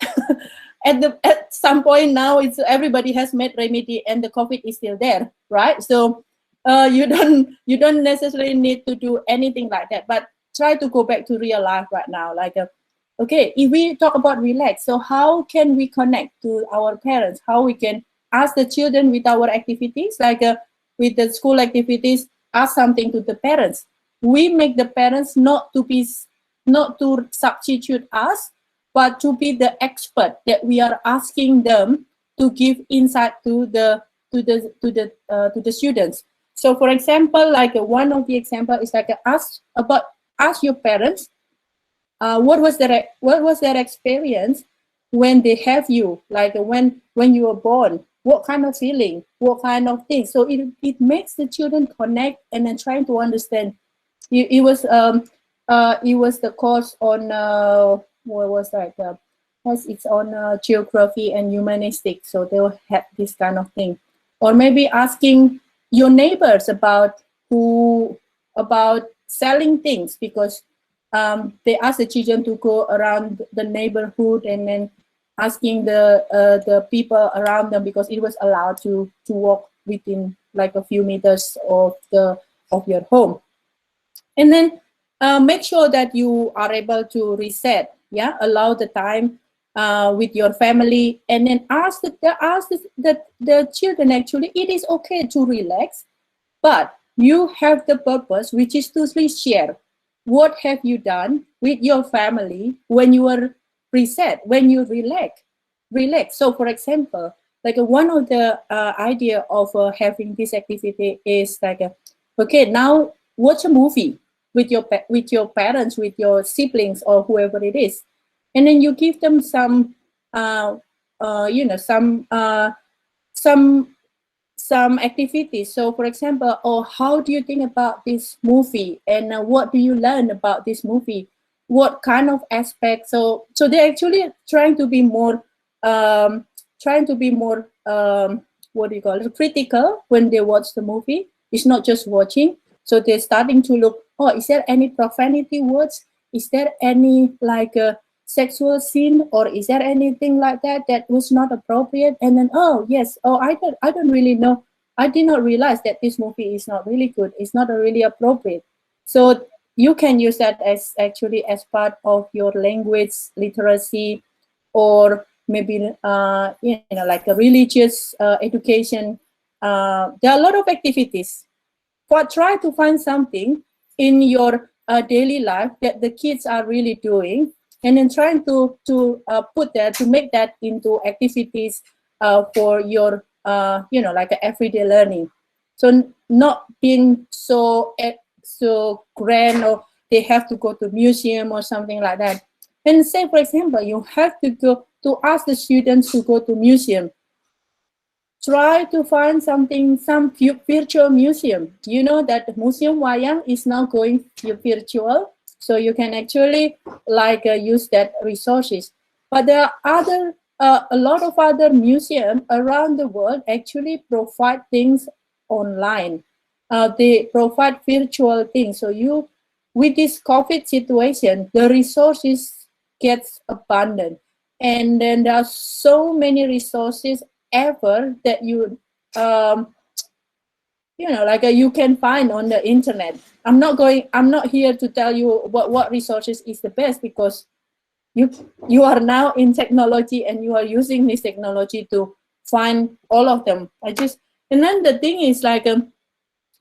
at some point now, it's everybody has made remedy, and the COVID is still there, right? So you don't necessarily need to do anything like that, but try to go back to real life right now. Like, okay, if we talk about relax, so how can we connect to our parents? How we can ask the children with our activities, like with the school activities, ask something to the parents. We make the parents not to substitute us, but to be the expert that we are asking them to give insight to the students. So, for example, like one of the example is like ask your parents what was their experience when they have you, like when you were born, what kind of feeling, what kind of thing. So it makes the children connect and then trying to understand. It was the course on what was that? It's on geography and humanistic. So they will have this kind of thing, or maybe asking your neighbors about selling things, because they ask the children to go around the neighborhood and then asking the people around them, because it was allowed to walk within like a few meters of your home. And then make sure that you are able to reset, allow the time with your family, and then ask the children, actually it is okay to relax, but you have the purpose, which is to share what have you done with your family when you are reset, when you relax. So for example, like one of the idea of having this activity is like, okay, now watch a movie with your parents, with your siblings, or whoever it is, and then you give them some some activities. So for example, how do you think about this movie, and what do you learn about this movie, what kind of aspects? So they're actually trying to be more what do you call it, critical when they watch the movie. It's not just watching. So they're starting to look, is there any profanity words? Is there any like a sexual scene, or is there anything like that was not appropriate? And then, I don't really know. I did not realize that this movie is not really good. It's not really appropriate. So you can use that as actually as part of your language literacy, or maybe like a religious education. There are a lot of activities. But try to find something in your daily life that the kids are really doing, and then trying to put that, to make that into activities for your like a everyday learning. So not being so grand, or they have to go to museum or something like that. And say, for example, you have to go to ask the students to go to museum. Try to find some virtual museum. You know that Museum Wayang is now going virtual, so you can actually like use that resources. But there are a lot of other museums around the world actually provide things online. They provide virtual things. So with this COVID situation, the resources gets abundant, and then there are so many resources ever that you you can find on the internet. I'm not here to tell you what resources is the best, because you are now in technology and you are using this technology to find all of them. And then the thing is like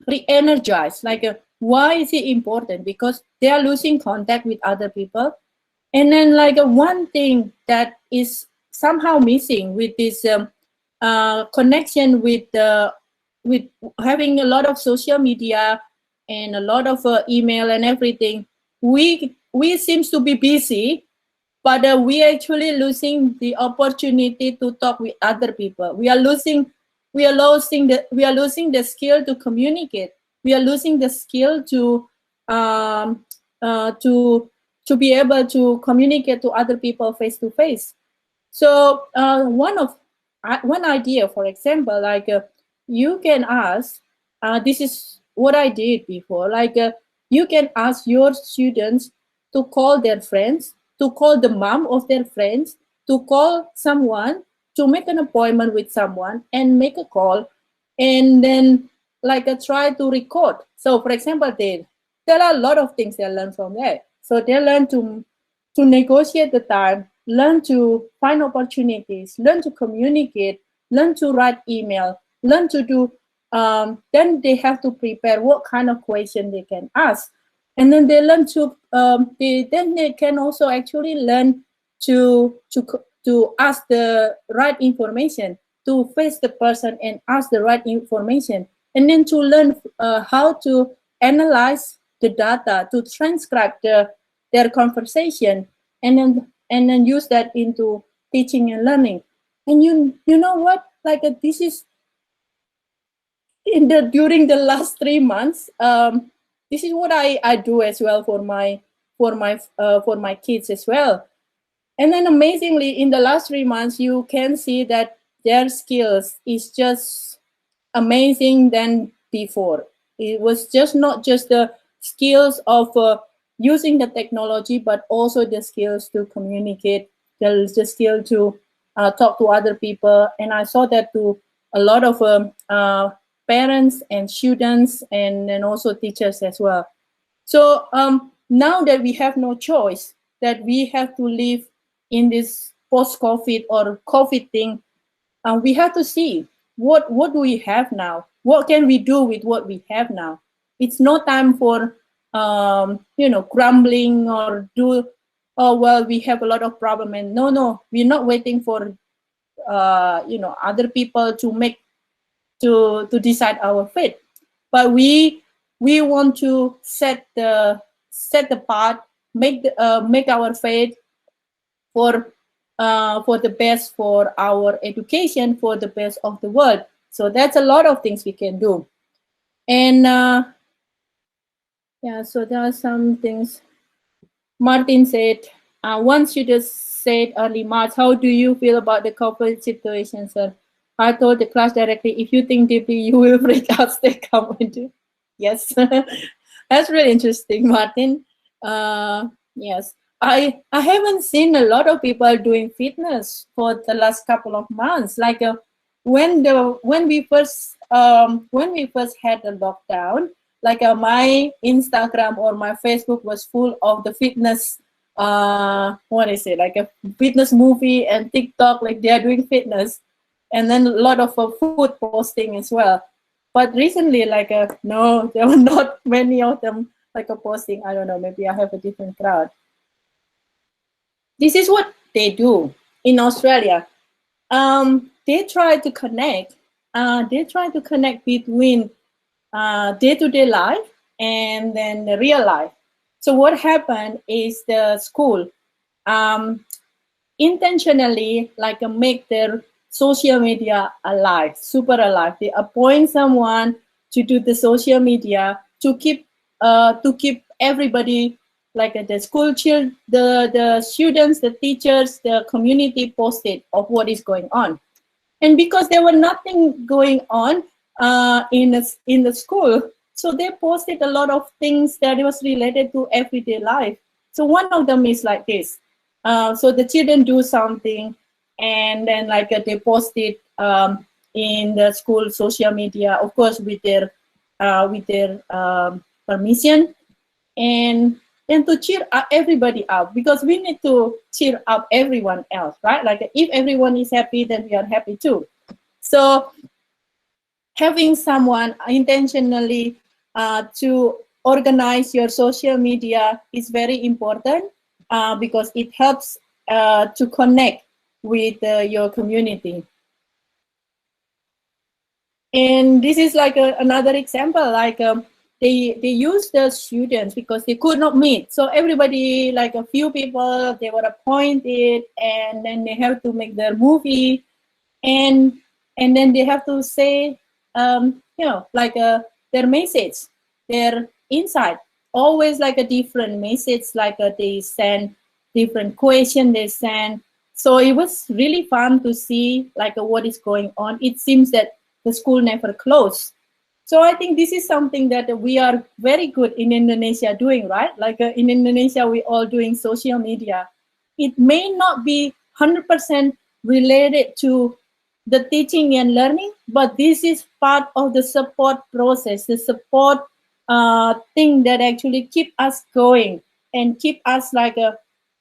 re-energize, like why is it important? Because they are losing contact with other people. And then like one thing that is somehow missing with this connection with having a lot of social media and a lot of email and everything, we seems to be busy, but we actually losing the opportunity to talk with other people. We are losing the skill to communicate. We are losing the skill to be able to communicate to other people face to face. So one idea, for example, like you can ask, this is what I did before, like you can ask your students to call their friends, to call the mom of their friends, to call someone, to make an appointment with someone and make a call, and then like try to record. So for example, there are a lot of things they learn from that. So they learn to negotiate the time, learn to find opportunities, learn to communicate, learn to write email, learn to do, then they have to prepare what kind of question they can ask. And then they learn to, then they can also actually learn to ask the right information, to face the person and ask the right information. And then to learn how to analyze the data, to transcribe their conversation, and then use that into teaching and learning. And you know what, like this is during the last 3 months, this is what I do as well for my kids as well. And then amazingly, in the last 3 months, you can see that their skills is just amazing than before. It was just not just the skills of using the technology, but also the skills to communicate, the skill to talk to other people. And I saw that to a lot of parents and students, and then also teachers as well. So now that we have no choice, that we have to live in this post-COVID or COVID thing, we have to see what do we have now? What can we do with what we have now? It's no time for grumbling or do, oh well, we have a lot of problem, and no, we're not waiting for other people to decide our fate, but we want to set the path, make our fate for the best, for our education, for the best of the world. So that's a lot of things we can do. And yeah, so there are some things. Martin said, once you just said early March, how do you feel about the COVID situation, sir? I told the class directly, if you think deeply, you will break out, stay calm. Yes, that's really interesting, Martin. Yes, I haven't seen a lot of people doing fitness for the last couple of months. Like when we first had the lockdown, like my Instagram or my Facebook was full of the fitness. What is it? Like a fitness movie and TikTok, like they are doing fitness, and then a lot of food posting as well. But recently, like no, there were not many of them like posting. I don't know, maybe I have a different crowd. This is what they do in Australia. They try to connect. They try to connect between day-to-day life and then the real life. So what happened is the school intentionally like make their social media alive, super alive. They appoint someone to do the social media to keep everybody, like the school children, the students, the teachers, the community posted of what is going on. And because there were nothing going on in the school, so they posted a lot of things that was related to everyday life. So one of them is like this. So the children do something, and then like they post it in the school social media, of course with their permission, and to cheer everybody up, because we need to cheer up everyone else, right? Like if everyone is happy, then we are happy too. So having someone intentionally to organize your social media is very important because it helps to connect with your community. And this is like another example, like they used the students because they could not meet. So everybody, like a few people, they were appointed, and then they have to make their movie, and then they have to say, you know, like their message, their insight. Always like a different message, like they send different question, they send. So it was really fun to see like what is going on. It seems that the school never closed. So I think this is something that we are very good in Indonesia doing, right? Like in Indonesia, we all doing social media. It may not be 100% related to the teaching and learning, but this is part of the support process, the support thing that actually keep us going and keep us like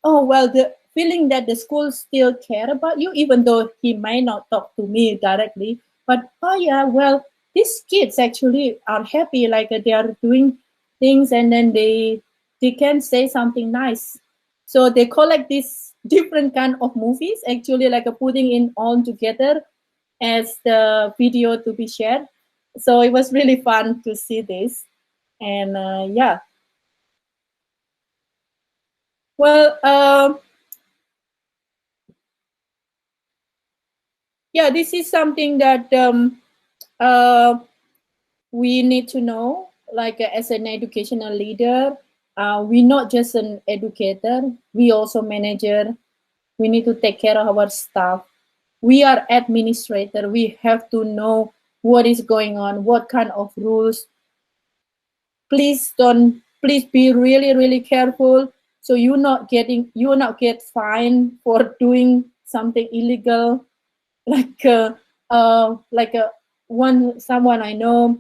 oh, well, the feeling that the school still care about you, even though he may not talk to me directly, but oh yeah, well, these kids actually are happy, like they are doing things, and then they can say something nice. So they collect these different kind of movies, actually like putting in all together as the video to be shared. So it was really fun to see this. And yeah, well, yeah, this is something that we need to know, like as an educational leader, we're not just an educator, we also manager. We need to take care of our staff. We are administrator, we have to know what is going on, what kind of rules. Please be really careful, so you not get fined for doing something illegal. Like someone I know,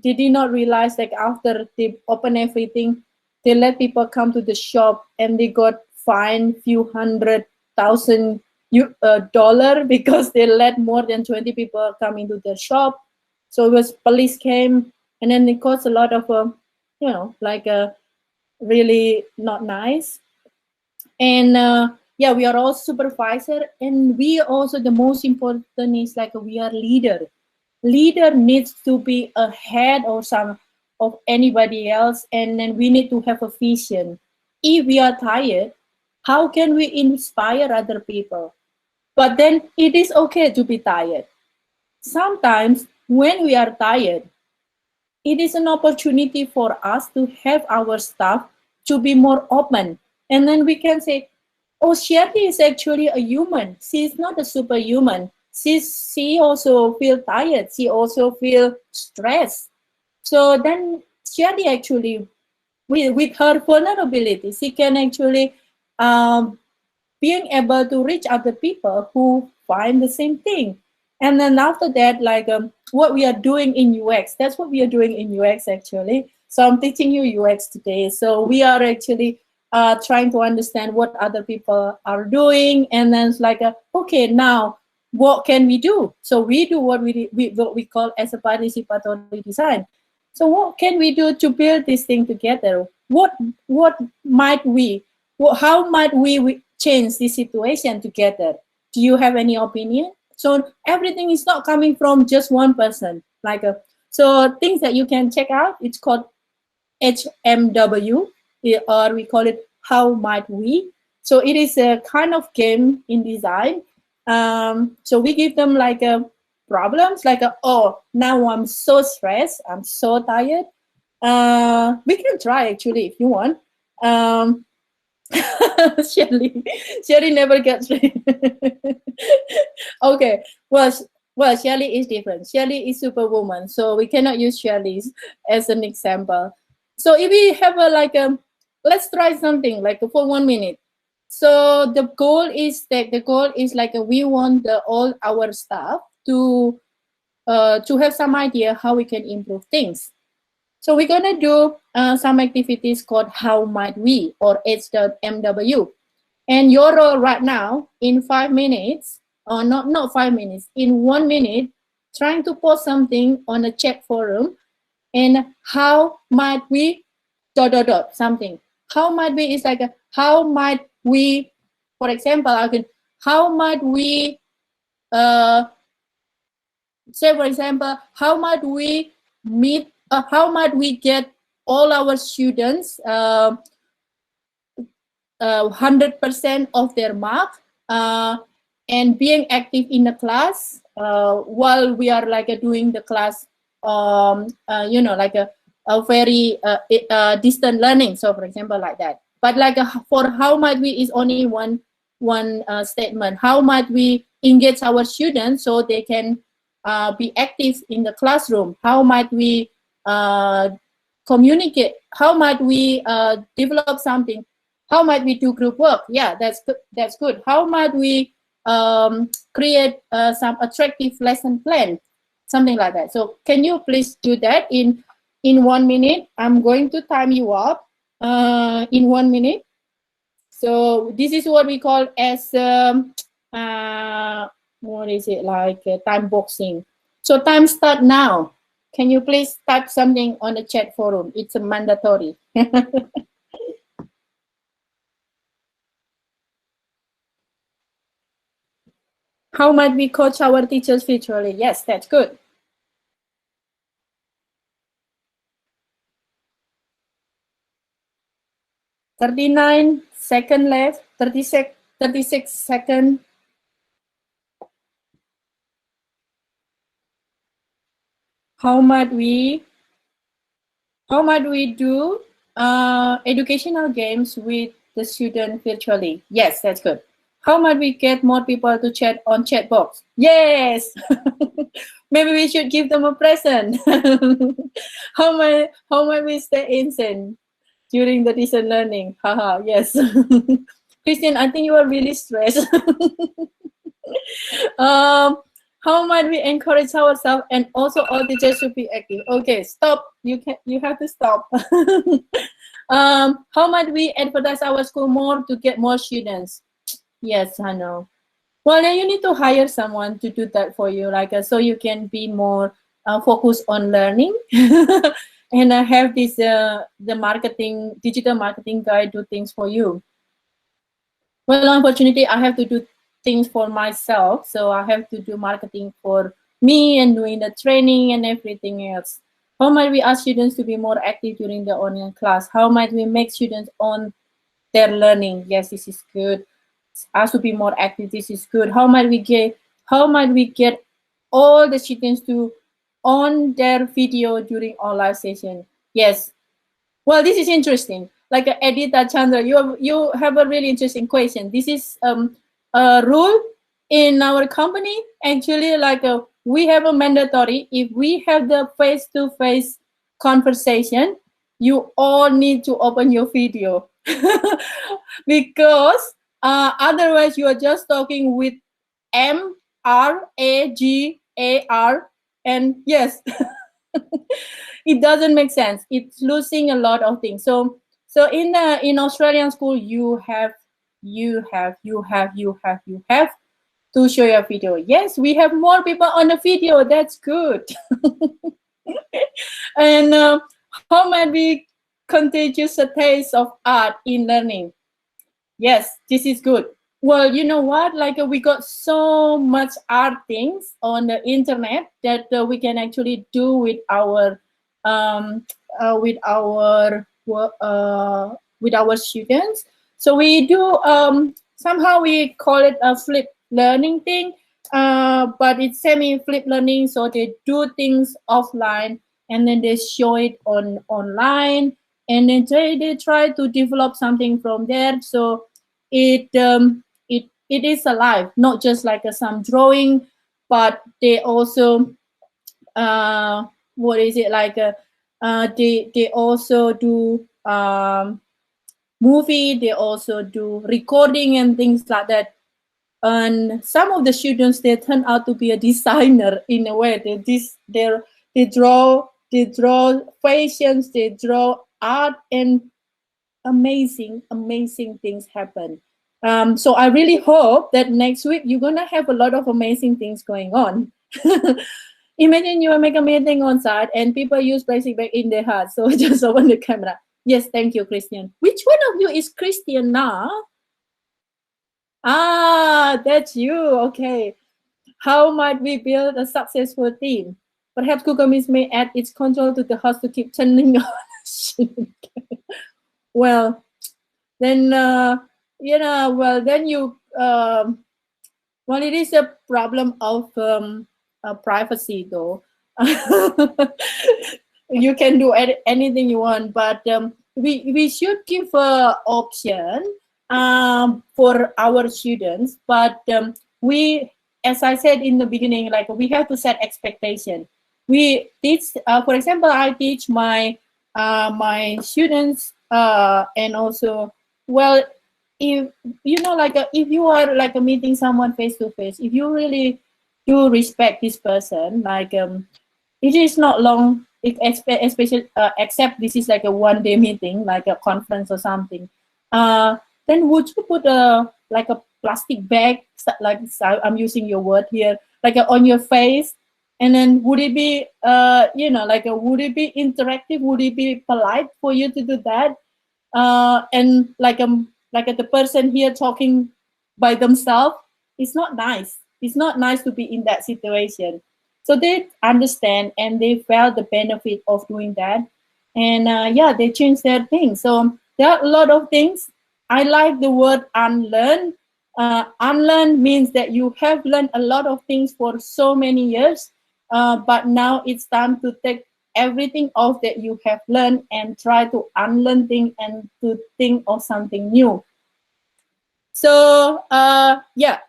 they did not realize, like after they open everything, they let people come to the shop and they got fined few $100,000 because they let more than 20 people come into their shop. So it was police came, and then it caused a lot of you know, like really not nice. And yeah, we are all supervisor, and we also, the most important is like we are leader needs to be ahead or some of anybody else, and then we need to have a vision. If we are tired, how can we inspire other people? But then it is okay to be tired. Sometimes when we are tired, it is an opportunity for us to have our staff to be more open. And then we can say, oh, Shirley is actually a human. She is not a superhuman. She also feel tired. She also feel stressed. So then Shirley actually, with her vulnerability, she can actually being able to reach other people who find the same thing. And then after that, like what we are doing in UX, that's what we are doing in UX actually. So I'm teaching you UX today. So we are actually trying to understand what other people are doing. And then it's like, okay, now what can we do? So we do what we call as a participatory design. So what can we do to build this thing together? What might we, how might we change this situation together? Do you have any opinion? So everything is not coming from just one person. Like so things that you can check out, it's called HMW, or we call it How Might We. So it is a kind of game in design. So we give them like problems, like oh, now I'm so stressed, I'm so tired. We can try actually if you want. Shelly never gets ready. Okay, well, Shelly is different. Shelly is superwoman, so we cannot use Shelly as an example. So if we have a like let's try something like for 1 minute. So the goal is like we want all our staff to have some idea how we can improve things. So we're gonna do some activities called How Might We, or HMW. And your role right now in 5 minutes, or not 5 minutes, in 1 minute, trying to post something on a chat forum, and how might we something. How might we is like how might we, for example, how might we say, for example, how might we meet, how might we get all our students 100% of their mark, and being active in the class while we are like doing the class, you know, like a very distant learning. So for example, like that. But like for how might we is only one statement. How might we engage our students so they can be active in the classroom? How might we communicate? How might we develop something? How might we do group work? Yeah, that's good. That's good. How might we create some attractive lesson plan? Something like that. So can you please do that in 1 minute? I'm going to time you up in 1 minute. So this is what we call as what is it, like time boxing. So time start now. Can you please type something on the chat forum? It's a mandatory. How might we coach our teachers virtually? Yes, that's good. $39 seconds left. 36 seconds. How might we do educational games with the student virtually? Yes, that's good. How might we get more people to chat on chat box? Yes. Maybe we should give them a present. How might we stay insane during the distant learning? Haha, yes. Christian, I think you are really stressed. How might we encourage ourselves and also all teachers should be active? Okay, stop. You have to stop. How might we advertise our school more to get more students? Yes, I know. Well, then you need to hire someone to do that for you, like so you can be more focused on learning, and have this the digital marketing guy do things for you. Well, unfortunately, I have to do things for myself, so I have to do marketing for me and doing the training and everything else. How might we ask students to be more active during the online class? How might we make students on their learning? Yes, this is good. Us to be more active. This is good. How might we get all the students to on their video during online session? Yes. Well, this is interesting. Like Edita Chandra, you have a really interesting question. This is a rule in our company. Actually, like we have a mandatory. If we have the face-to-face conversation, you all need to open your video because otherwise you are just talking with MRAGAR, and yes. It doesn't make sense. It's losing a lot of things. So in Australian school, you have to show your video. Yes, we have more people on the video. That's good. And how might we contagious a taste of art in learning? Yes, this is good. Well, you know what? Like we got so much art things on the internet that we can actually do with our students. So we do somehow we call it a flip learning thing, but it's semi-flip learning. So they do things offline and then they show it online, and then they try to develop something from there. So it is alive, not just like some drawing, but they also what is it like they also do movie, they also do recording and things like that. And some of the students, they turn out to be a designer in a way. They draw fashions, they draw art, and amazing things happen. So I really hope that next week you're gonna have a lot of amazing things going on. Imagine you make a meeting on site and people use plastic bag in their heart. So just open the camera. Yes, thank you, Christian. Which one of you is Christian now? Ah, that's you. Okay. How might we build a successful team? Perhaps Google Meet may add its control to the host to keep turning on. question. Well, then then you well, it is a problem of privacy, though. You can do anything you want, but we should give an option for our students. But we, as I said in the beginning, like we have to set expectation. We teach, for example, I teach my my students, and also, well, if you know, like if you are like meeting someone face to face, if you really do respect this person, like it is not long, especially except this is like a one-day meeting, like a conference or something. Then would you put a like a plastic bag, like I'm using your word here, like on your face, and then would it be you know, like would it be interactive? Would it be polite for you to do that? And like the person here talking by themselves, it's not nice. It's not nice to be in that situation. So they understand and they felt the benefit of doing that, and yeah, they changed their things. So there are a lot of things. I like the word unlearn. Unlearn means that you have learned a lot of things for so many years, but now it's time to take everything off that you have learned and try to unlearn things and to think of something new. So yeah,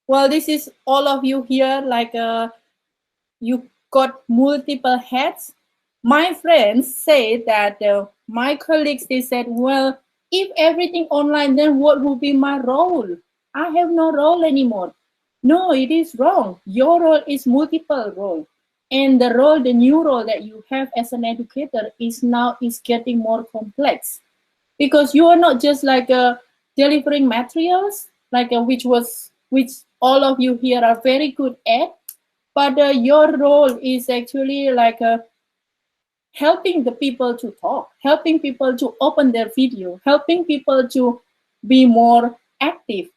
well, this is all of you here, like you got multiple hats. My friends say that my colleagues, they said, well, if everything online, then what will be my role? I have no role anymore. No, it is wrong. Your role is multiple role. And the role, the new role that you have as an educator is now is getting more complex, because you are not just like delivering materials, like which all of you here are very good at, but your role is actually like helping the people to talk, helping people to open their video, helping people to be more active.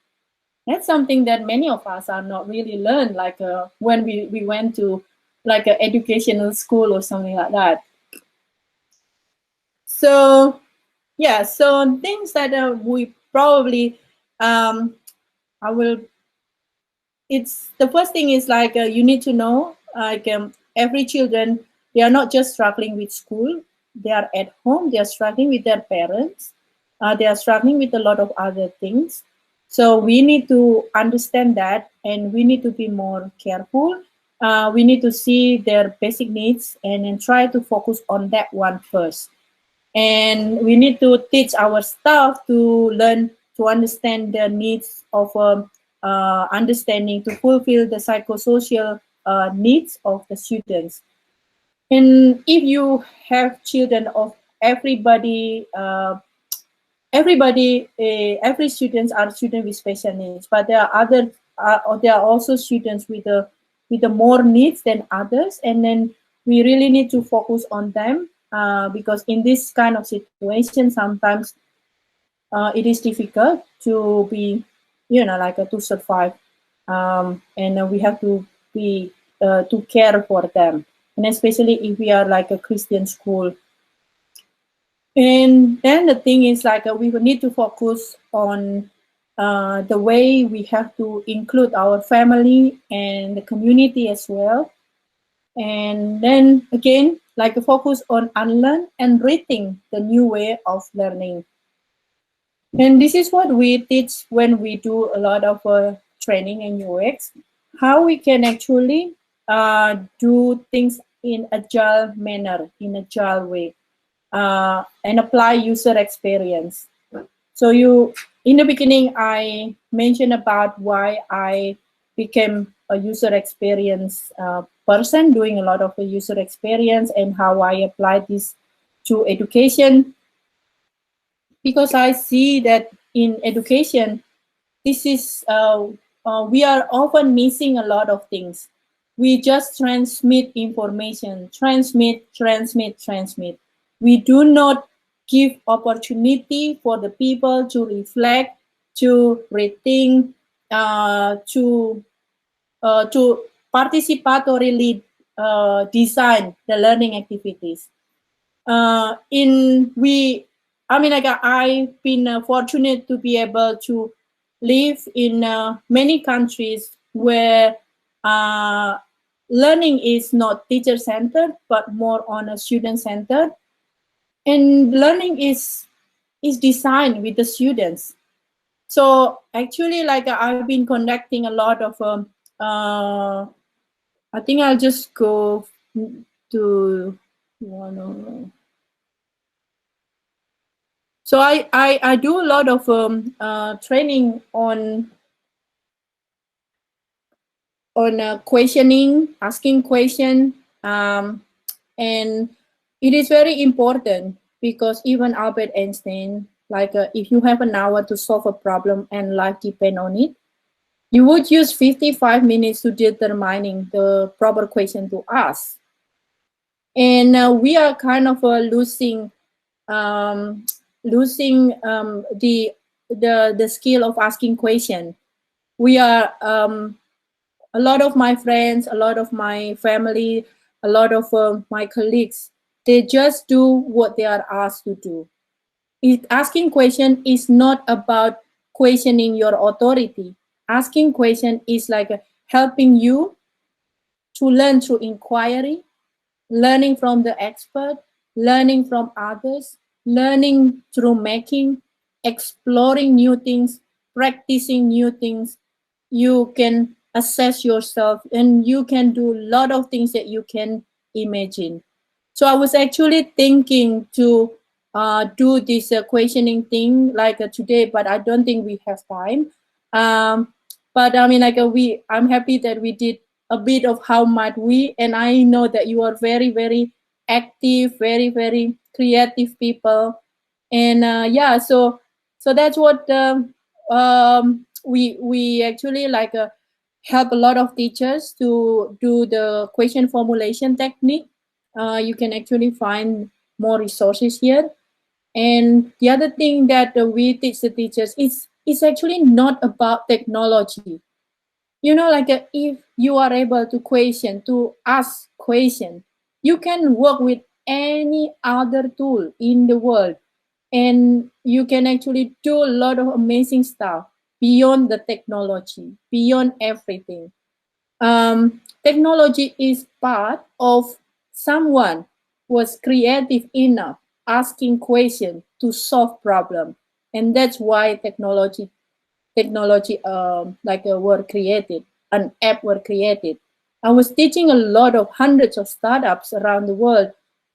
That's something that many of us are not really learned, like when we went to like an educational school or something like that. So yeah, so things that we probably I will, it's the first thing is like you need to know, like every children, they are not just struggling with school, they are at home, they are struggling with their parents, they are struggling with a lot of other things. So we need to understand that, and we need to be more careful. We need to see their basic needs and then try to focus on that one first. And we need to teach our staff to learn to understand the needs of understanding to fulfill the psychosocial needs of the students. And if you have children of everybody, every students are students with special needs, but there are there are also students with the more needs than others, and then we really need to focus on them, because in this kind of situation, sometimes it is difficult to be, you know, like to survive, and we have to be to care for them, and especially if we are like a Christian school. And then the thing is like we will need to focus on the way we have to include our family and the community as well. And then again, like focus on unlearn and rethink the new way of learning. And this is what we teach when we do a lot of training in UX, how we can actually do things in agile manner, in agile way, and apply user experience. So in the beginning, I mentioned about why I became a user experience person, doing a lot of the user experience, and how I applied this to education. Because I see that in education, this is we are often missing a lot of things. We just transmit information, transmit. We do not give opportunity for the people to reflect, to rethink, to participatorily design the learning activities. I've been fortunate to be able to live in many countries where learning is not teacher-centered, but more on a student-centered. And learning is designed with the students. So actually, I've been conducting a lot of, I think I'll just go to one of. So I do a lot of training on questioning, asking question, and it is very important because even Albert Einstein, if you have an hour to solve a problem and life depend on it, you would use 55 minutes to determining the proper question to ask. And we are kind of losing the skill of asking question. We are a lot of my friends, a lot of my family, a lot of my colleagues, they just do what they are asked to do. Asking question is not about questioning your authority. Asking question is helping you to learn through inquiry, learning from the expert, learning from others, learning through making, exploring new things, practicing new things. You can assess yourself and you can do a lot of things that you can imagine. So I was actually thinking to do this questioning thing today, but I don't think we have time. But I mean, I'm happy that we did a bit of how might we, and I know that you are very, very active, very, very creative people. And yeah, so that's what we actually help a lot of teachers to do the question formulation technique. You can actually find more resources here. And the other thing that we teach the teachers is actually not about technology. You know, if you are able to ask question, you can work with any other tool in the world, and you can actually do a lot of amazing stuff beyond the technology, beyond everything. Technology is part of someone who was creative enough asking questions to solve problem, and that's why technology were created, an app were created. I was teaching a lot of hundreds of startups around the world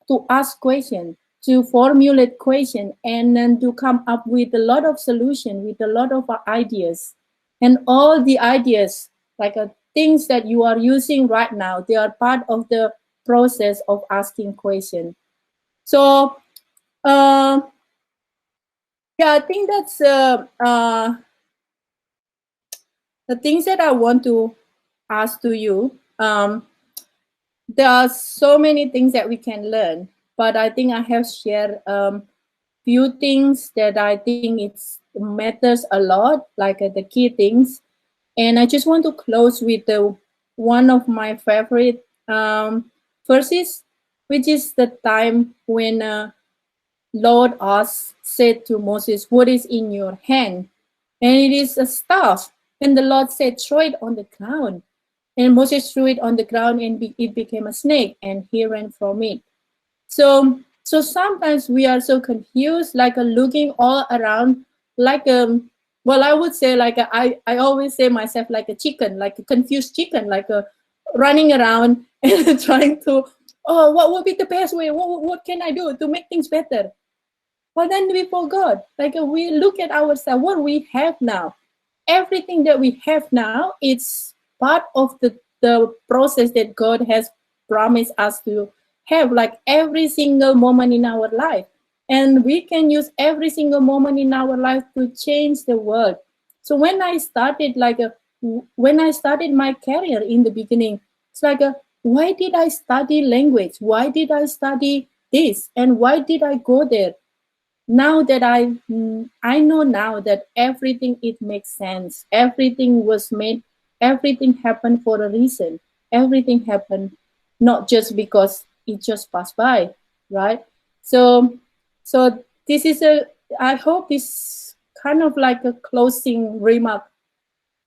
to ask questions, to formulate questions, and then to come up with a lot of solutions, with a lot of ideas. And all the ideas, things that you are using right now, they are part of the process of asking questions. So yeah, I think that's the things that I want to ask to you. There are so many things that we can learn, but I think I have shared few things that I think it matters a lot, the key things. And I just want to close with one of my favorite verses, which is the time when Lord said to Moses, "What is in your hand?" And it is a staff. And the Lord said, "Throw it on the ground." And Moses threw it on the ground, and it became a snake, and he ran from it. So sometimes we are so confused, looking all around, well, I would say I always say myself like a chicken, like a confused chicken, running around and trying to, oh, what would be the best way? What can I do to make things better? But then we forgot, we look at ourselves, what we have now. Everything that we have now, it's part of the process that God has promised us to have, every single moment in our life. And we can use every single moment in our life to change the world. So when I started when I started my career in the beginning, it's why did I study language? Why did I study this? And why did I go there? Now that I know now that everything, it makes sense. Everything was made, everything happened for a reason. Everything happened not just because it just passed by, right? So, so this is I hope this kind of like a closing remark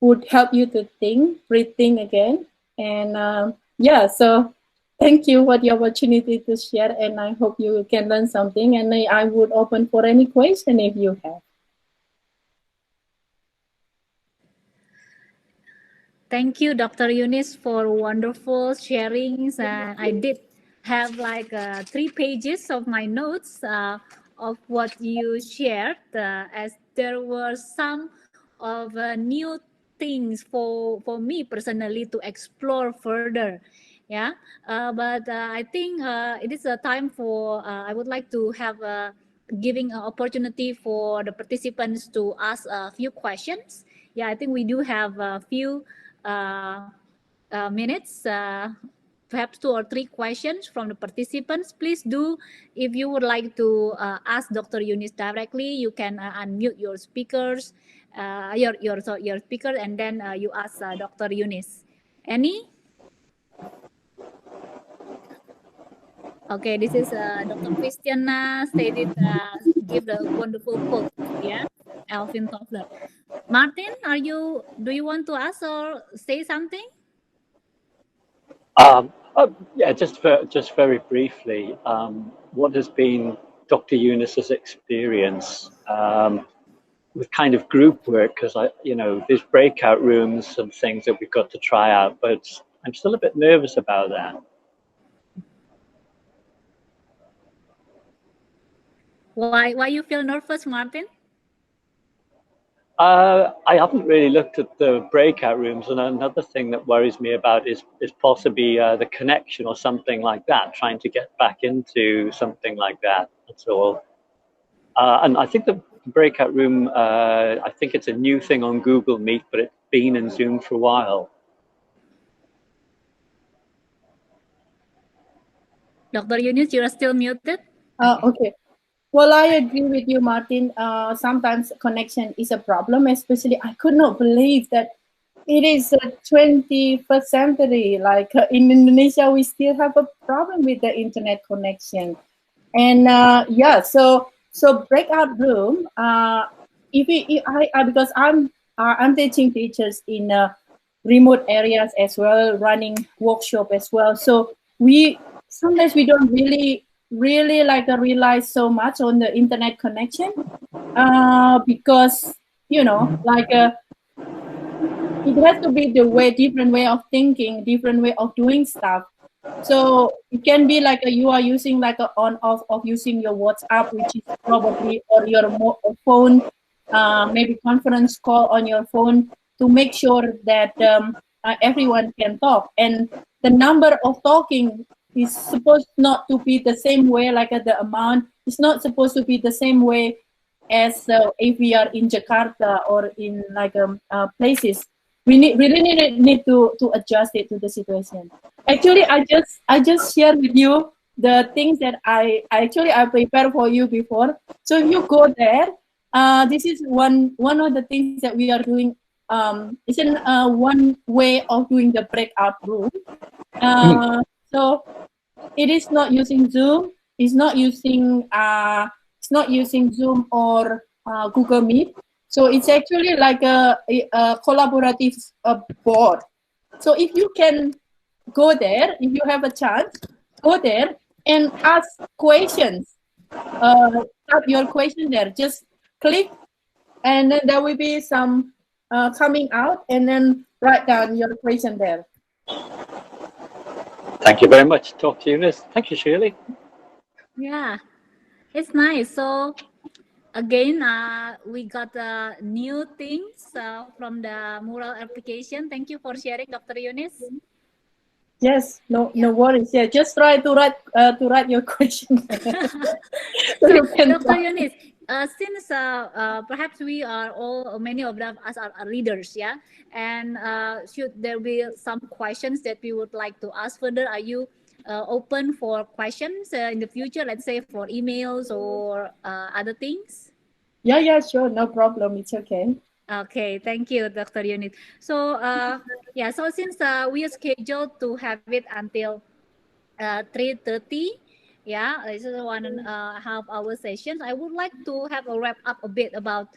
would help you to rethink again. And yeah, so thank you for the opportunity to share, and I hope you can learn something, and I would open for any question if you have. Thank you, Dr. Eunice, for wonderful sharings. I did have like 3 pages of my notes of what you shared, as there were some of new things for me personally to explore further. Yeah, but I think it is a time for, I would like to have giving an opportunity for the participants to ask a few questions. Yeah, I think we do have a few uh, minutes, perhaps 2 or 3 questions from the participants. Please do, if you would like to ask Dr. Eunice directly, you can unmute your speakers, your speaker, and then you ask Dr. Eunice. Any? Okay, this is Dr. Christiana stated, give the wonderful quote. Yeah, Alvin Toffler. Martin, do you want to ask or say something? Yeah, just very briefly, what has been Dr. Eunice's experience with kind of group work? Because there's breakout rooms and things that we've got to try out, but I'm still a bit nervous about that. Why you feel nervous, Martin? I haven't really looked at the breakout rooms, and another thing that worries me about is possibly the connection or something like that, trying to get back into something like that. That's all. And I think the breakout room, I think it's a new thing on Google Meet, but it's been in Zoom for a while. Dr. Eunice, you are still muted. Okay. Well, I agree with you, Martin. Sometimes connection is a problem, especially I could not believe that it is the 21st century. Like in Indonesia, we still have a problem with the internet connection. And yeah, so breakout room. Because I'm teaching teachers in remote areas as well, running workshop as well. So sometimes we don't really like rely so much on the internet connection because it has to be different way of thinking, different way of doing stuff. So it can be like you are using like a on off of using your WhatsApp, which is probably, or your phone, maybe conference call on your phone, to make sure that everyone can talk. And the number of talking is supposed not to be the same way, like the amount is not supposed to be the same way as if we are in Jakarta or in like places. We really need to adjust it to the situation. Actually, I just share with you the things that I prepared for you before. So if you go there, this is one of the things that we are doing. It's in one way of doing the breakout room. So it is not using Zoom. It's not using Zoom or Google Meet. So it's actually like a collaborative board. So if you can go there, if you have a chance, go there and ask questions. Type your question there. Just click, and then there will be some coming out, and then write down your question there. Thank you very much, Dr. Eunice. Thank you, Shirley. Yeah, it's nice. So again, we got new things from the mural application. Thank you for sharing, Dr. Eunice. Yes, no worries. Yeah, just try to write your question. So, Dr. Eunice, since perhaps we are many of us are readers, yeah, and should there be some questions that we would like to ask further? Are you open for questions in the future, let's say for emails or other things? Yeah, sure, no problem. It's okay. Okay, thank you, Dr. Eunice. So, yeah, so since we are scheduled to have it until 3:30, Yeah, this is 1.5 hour sessions. I would like to have a wrap up a bit about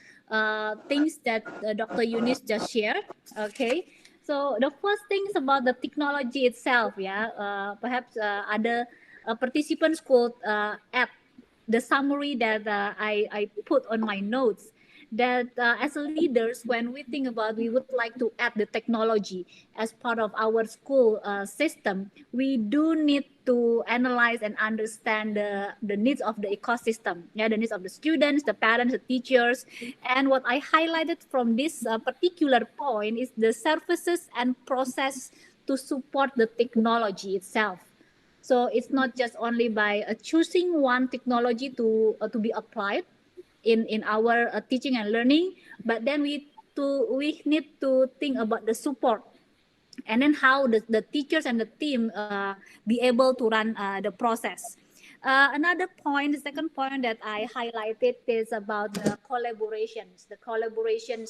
things that Dr. Yunis just shared. Okay, so the first thing is about the technology itself. Yeah, perhaps other participants could add the summary that I put on my notes, that as a leaders, when we think about, we would like to add the technology as part of our school system, we do need to analyze and understand the needs of the ecosystem, yeah, the needs of the students, the parents, the teachers. And what I highlighted from this particular point is the services and process to support the technology itself. So it's not just only by choosing one technology to be applied in our teaching and learning, but then we need to think about the support, and then how the teachers and the team be able to run the process. Another point, the second point that I highlighted is about the collaborations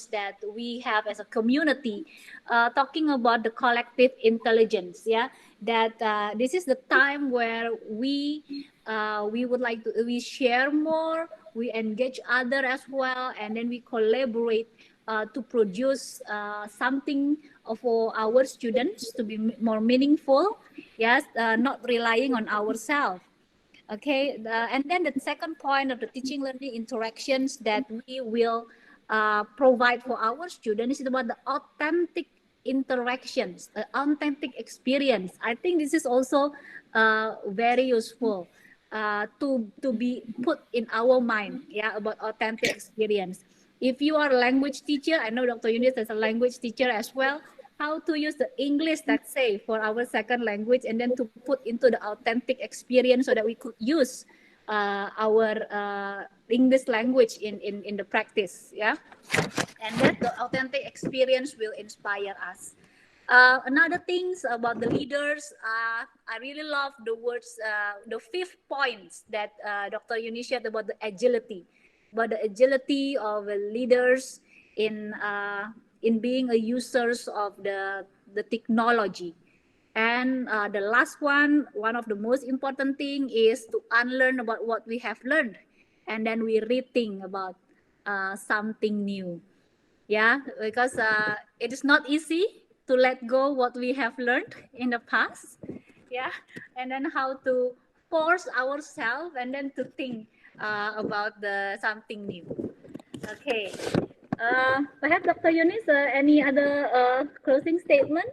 that we have as a community, talking about the collective intelligence. Yeah, that this is the time where we would like to we share more, we engage other as well, and then we collaborate to produce something for our students to be more meaningful. Yes, not relying on ourselves. Okay, and then the second point of the teaching learning interactions that we will provide for our students is about the authentic interactions, authentic experience. I think this is also very useful to be put in our mind, yeah, about authentic experience. If you are a language teacher, I know Dr. Yunis is a language teacher as well, how to use the English, let's say, for our second language, and then to put into the authentic experience so that we could use our English language in the practice, yeah, and that the authentic experience will inspire us. Another things about the leaders, I really love the words, the fifth points that Dr. Yunis shared about the agility, of the leaders in being a users of the technology. And the last one of the most important thing is to unlearn about what we have learned, and then we rethink about something new. Yeah, because it is not easy to let go what we have learned in the past. Yeah, and then how to force ourselves and then to think about the something new. Okay. Perhaps Dr. Yunis, any other closing statement?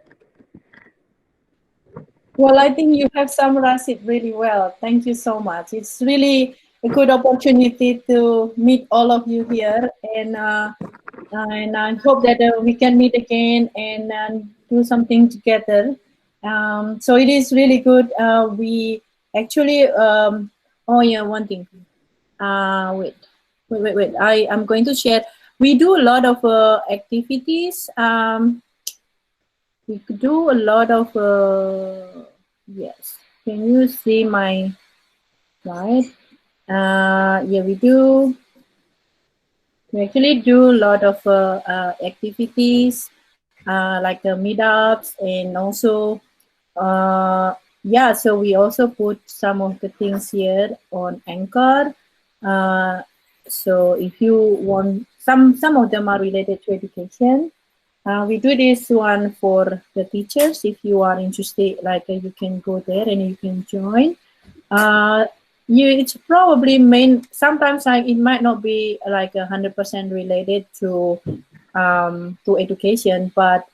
Well, I think you have summarized it really well. Thank you so much. It's really a good opportunity to meet all of you here, and I hope that we can meet again and do something together. So it is really good. We actually, oh yeah, one thing. Wait. I'm going to share. We do a lot of activities. We do a lot of, yes. Can you see my slide? Yeah, we do. We actually do a lot of activities like the meetups, and also, yeah, so we also put some of the things here on Anchor. So if you want, some of them are related to education. We do this one for the teachers. If you are interested, like you can go there and you can join. It's probably sometimes it might not be like 100% related to education, but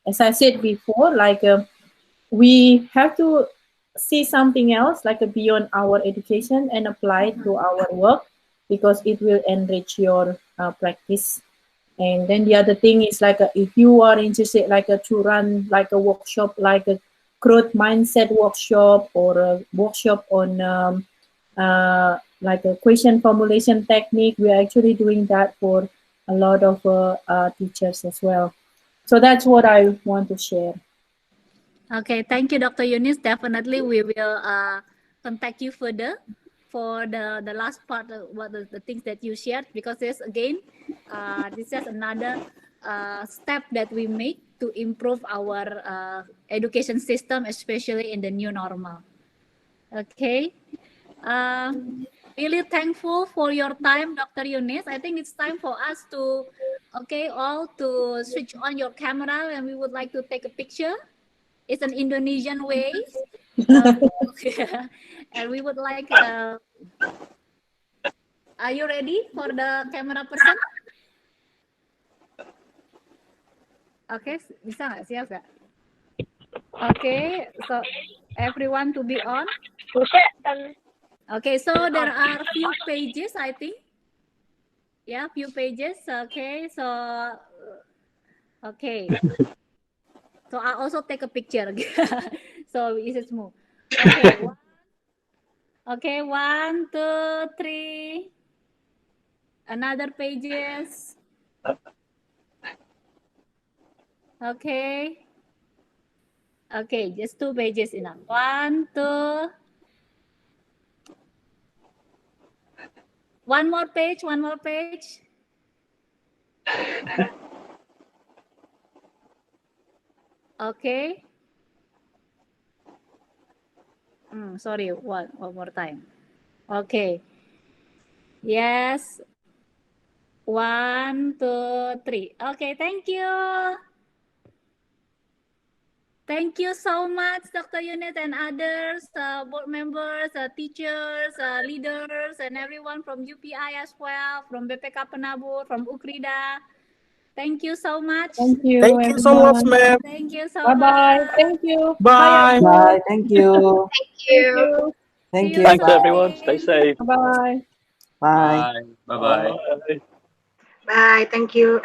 as I said before, like we have to see something else like beyond our education and apply it to our work, because it will enrich your practice. And then the other thing is like if you are interested like to run like a workshop, like a growth mindset workshop, or a workshop on like a question formulation technique, we are actually doing that for a lot of teachers as well. So that's what I want to share. Okay, thank you, Dr. Yunis. Definitely, we will contact you further for the last part of what the things that you shared, because this again, this is another step that we make to improve our education system, especially in the new normal. Okay. Really thankful for your time, Dr. Yunis. I think it's time for us to, okay, all to switch on your camera, and we would like to take a picture. It's an Indonesian way. Yeah. And we would like, are you ready for the camera person? Okay, bisa nggak? Siap nggak? Okay, so everyone to be on. Okay, so there are few pages, I think. Yeah, few pages. Okay, so okay. So I also take a picture. So it's smooth. Okay. Okay, 1, 2, 3. Another pages. Okay. Okay, just 2 pages enough. 1, 2. One more page, one more page. Okay. Sorry, one more time. Okay. Yes. 1, 2, 3. Okay, thank you. Thank you so much, Dr. Yunis and others, board members, teachers, leaders, and everyone from UPI as well, from BPK Penabur, from Ukrida. Thank you so much. Thank you. Thank you so much, ma'am. Thank you so Bye bye. much. Thank you. Bye. Bye. Thank you. Thank you. Thank See you. Thanks, soon. everyone. Stay safe. Bye bye. Bye. Bye. Bye-bye. Bye. Bye. Thank you.